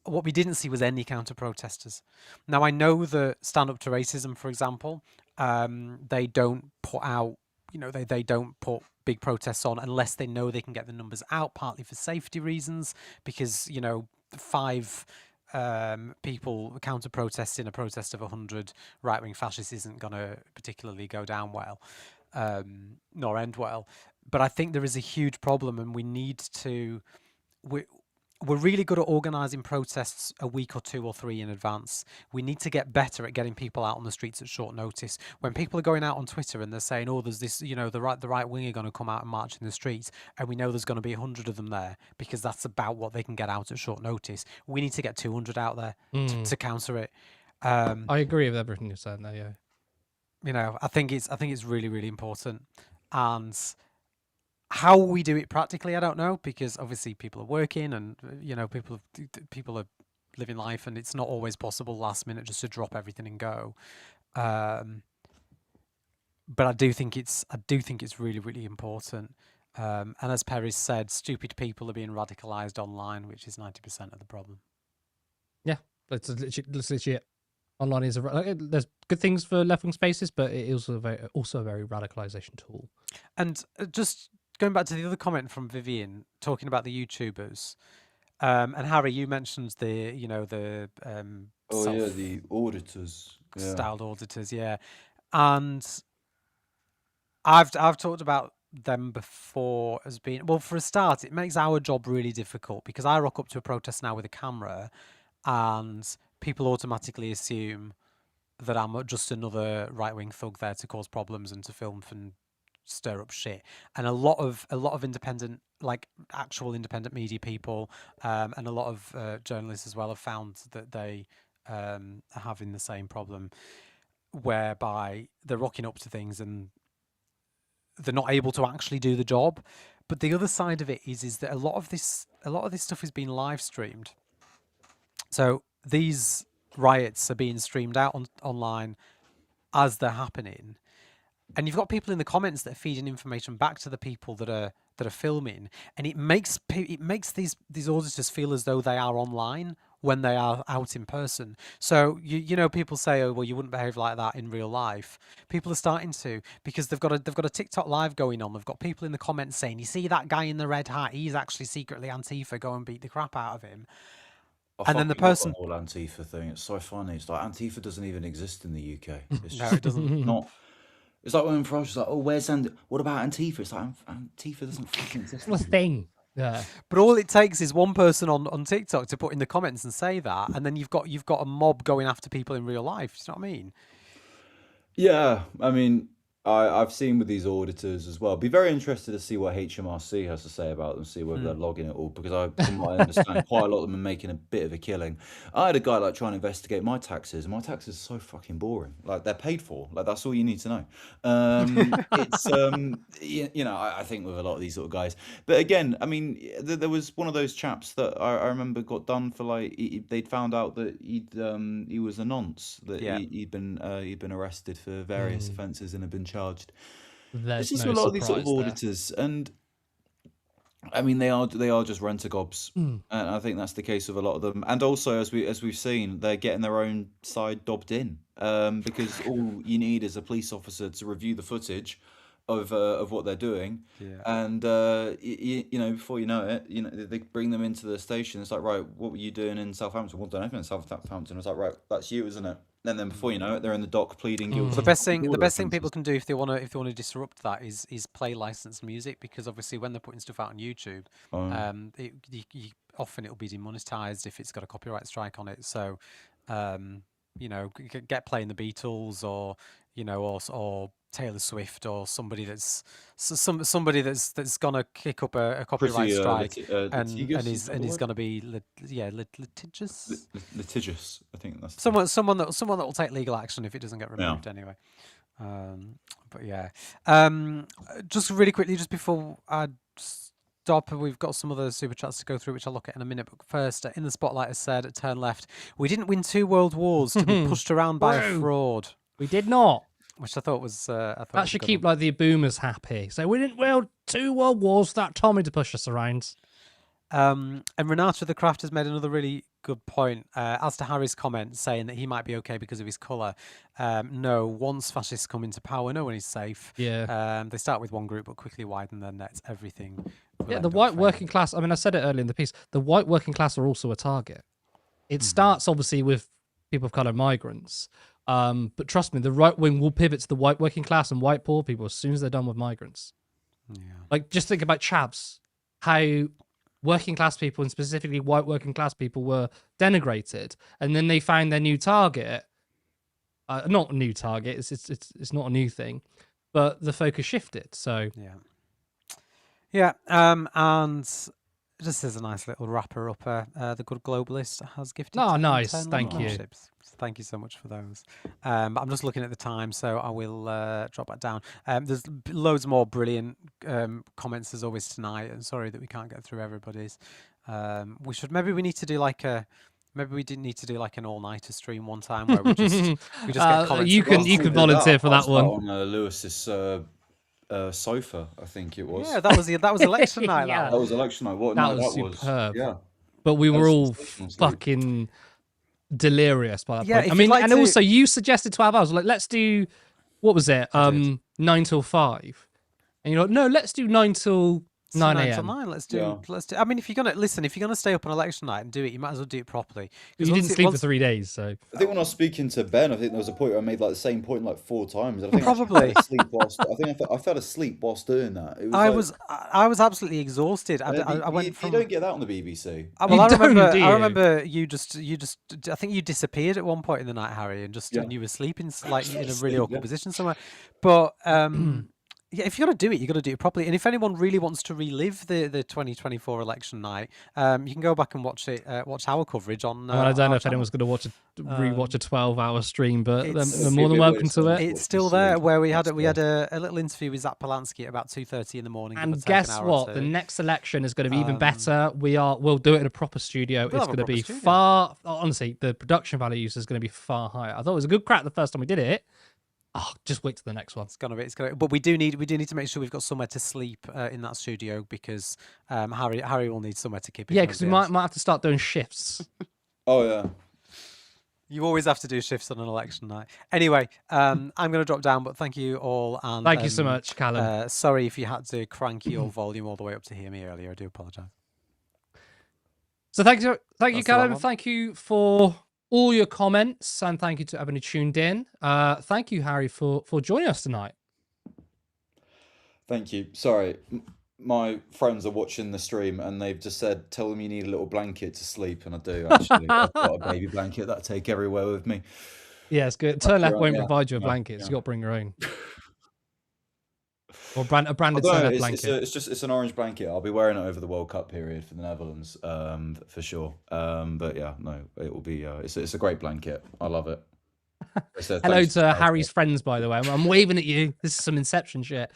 What we didn't see was any counter-protesters. Now, I know that Stand Up to Racism, for example, they don't put out, they don't put big protests on unless they know they can get the numbers out, partly for safety reasons, because, 5 people counter-protesting a protest of 100 right-wing fascists isn't going to particularly go down well, nor end well. But I think there is a huge problem, and we need to... We're really good at organising protests a week or 2 or 3 in advance. We need to get better at getting people out on the streets at short notice. When people are going out on Twitter and they're saying, oh, there's this, the right wing are going to come out and march in the streets, and we know there's going to be 100 of them there because that's about what they can get out at short notice. We need to get 200 out there to counter it. I agree with everything you're saying there, yeah. I think it's really, really important. And how we do it practically, I don't know, because obviously people are working, and people are living life, and it's not always possible last minute just to drop everything and go. But I do think it's really, really important. And as Perry said, stupid people are being radicalized online, which is 90% of the problem. Yeah, that's literally it. Online is there's good things for left wing spaces, but it is also a very radicalization tool. And just going back to the other comment from Vivian talking about the YouTubers, and Harry, you mentioned the the auditors, styled auditors, yeah, and I've talked about them before as being, well, for a start, it makes our job really difficult because I rock up to a protest now with a camera, and people automatically assume that I'm just another right-wing thug there to cause problems and to film and stir up shit. And a lot of independent, like actual independent media people, and a lot of journalists as well have found that they are having the same problem, whereby they're rocking up to things and they're not able to actually do the job. But the other side of it is that a lot of this stuff is being live streamed. So these riots are being streamed out online as they're happening, and you've got people in the comments that are feeding information back to the people that are filming, and it makes these auditors feel as though they are online when they are out in person. So you know, people say, oh well, you wouldn't behave like that in real life. People are starting to, because they've got a TikTok live going on. They've got people in the comments saying, you see that guy in the red hat, he's actually secretly Antifa, go and beat the crap out of him. And then the person, the whole Antifa thing, it's so funny. It's like Antifa doesn't even exist in the UK. It's no, it doesn't. not. It's like when Frost is like, oh, what about Antifa? It's like Antifa doesn't fucking exist. What's the thing? Yeah. But all it takes is one person on TikTok to put in the comments and say that, and then you've got a mob going after people in real life. Do you know what I mean? Yeah, I mean, I've seen with these auditors as well. Be very interested to see what HMRC has to say about them, see whether they're logging it all, because from what I understand, quite a lot of them are making a bit of a killing. I had a guy like trying to investigate my taxes, and my taxes are so fucking boring. Like, they're paid for. Like, that's all you need to know. It's I think with a lot of these sort of guys. But again, I mean, there was one of those chaps that I remember got done for, like, they'd found out that he was a nonce, that Yeah. he'd been arrested for various offences and had been charged. There's It's just no a lot of these sort of surprise there. auditors, and I mean they are just rent-a-gobs, and I think that's the case with a lot of them. And also, as we've seen, they're getting their own side dobbed in, because all you need is a police officer to review the footage of what they're doing, Yeah. and before you know it, they bring them into the station. It's like, right, what were you doing in Southampton? Well, done anything in Southampton. It's like, right, that's you, isn't it? And then before you know it, they're in the dock pleading guilty. The best thing people can do if they want to disrupt that is play licensed music, because obviously when they're putting stuff out on YouTube, often it'll be demonetized if it's got a copyright strike on it. So, get playing the Beatles, or or Taylor Swift, or somebody that's gonna kick up a copyright strike, and is gonna be litigious. Litigious, I think that's Someone that will take legal action if it doesn't get removed anyway. But yeah, just really quickly, just before I stop, we've got some other super chats to go through, which I'll look at in a minute. But first, in the spotlight has said, turn left. We didn't win 2 world wars to be pushed around by a fraud. We did not. Which I thought was that should keep like the boomers happy. So we didn't win 2 world wars for that Tommy to push us around. And Renata the Craft has made another really good point as to Harry's comment, saying that he might be okay because of his colour. No, once fascists come into power, no one is safe. Yeah. They start with one group but quickly widen their nets. Everything. Yeah, the white working class, I mean, I said it earlier in the piece, the white working class are also a target. It starts obviously with people of colour, migrants. But trust me, the right wing will pivot to the white working class and white poor people as soon as they're done with migrants. Yeah. Like, just think about Chavs, how working class people, and specifically white working class people, were denigrated, and then they found their new target. Not a new target. It's not a new thing, but the focus shifted. So yeah. And just as a nice little wrapper upper, the Good Globalist has gifted. Oh, nice! 10 Thank you. memberships. Thank you so much for those. But I'm just looking at the time, so I will drop that down. There's loads more brilliant comments as always tonight, and sorry that we can't get through everybody's. Maybe we need to do like maybe we didn't need to do like an all-nighter stream one time where we just get comments. You can volunteer for that one. On Lewis's sofa, I think it was. Yeah, that was election night. Yeah. That was election night. What That night was that was? superb. Yeah. But we That were was all sensational sleep. fucking delirious by that Yeah, point. if I you'd mean, like and to- also you suggested 12 hours. Like, let's do, what was it? 9 till 5. And you're like, no, let's do 9 till 9 9 till a.m. 9. Let's do. Yeah. Let's do. I mean, if you're gonna stay up on election night and do it, you might as well do it properly. You didn't sleep for 3 days, so. I think when I was speaking to Ben, I think there was a point where I made like the same point like 4 times. And I think Probably. I fell asleep whilst doing that. It was I was absolutely exhausted. I you, went from. You don't get that on the BBC. Well, You I don't, remember. do I you? remember you just. I think you disappeared at one point in the night, Harry, and just and you were sleeping like in a really awkward position somewhere. But yeah, if you're gonna do it, you got to do it properly. And if anyone really wants to relive the 2024 election night, you can go back and watch it. Watch our coverage on. I don't our know if channel. anyone's going to rewatch a 12-hour stream, but they're it's- more than welcome to it. It's still there. Where we had a little interview with Zach Polanski at about 2:30 in the morning. give or And take an guess hour or what? The two. next election is going to be even better. We'll do it in a proper studio. We'll It's have a going to be proper studio. far. Honestly, the production values is going to be far higher. I thought it was a good crack the first time we did it. Oh, just wait till the next one. It's gonna. But we do need to make sure we've got somewhere to sleep in that studio because Harry will need somewhere to keep. Yeah, because we might have to start doing shifts. Oh yeah. You always have to do shifts on an election night. Anyway, I'm going to drop down, but thank you all. And Thank you so much, Callum. Sorry if you had to crank your volume all the way up to hear me earlier. I do apologise. So thank you, That's the Callum. one. Thank you for all your comments, and thank you to everyone who tuned in. Thank you, Harry, for joining us tonight. Thank you. Sorry, my friends are watching the stream and they've just said, "Tell them you need a little blanket to sleep," and I do actually. I've got a baby blanket that I take everywhere with me. Yeah, it's good. Turn Left right, won't yeah, provide you a yeah, blanket, so yeah. you got to bring your own. Or a branded I don't Turn know, Left blanket. it's an orange blanket. I'll be wearing it over the World Cup period for the Netherlands, for sure. But yeah, no, it will be. It's a great blanket. I love it. So Hello thanks to Harry's friends, by the way. I'm waving at you. This is some Inception shit.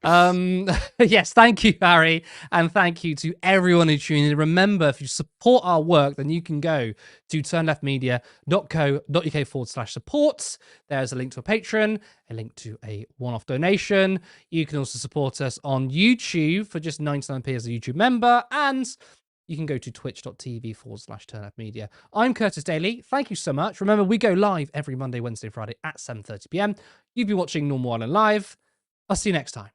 Yes, thank you, Harry, and thank you to everyone who tuned in. Remember, if you support our work, then you can go to turnleftmedia.co.uk/support. There's a link to a Patreon, a link to a one-off donation. You can also support us on YouTube for just 99p as a YouTube member, and you can go to twitch.tv/turnleftmedia. I'm Curtis Daly. Thank you so much. Remember, we go live every Monday, Wednesday, Friday at 7:30 p.m. You've been watching Normal Ireland Live. I'll see you next time.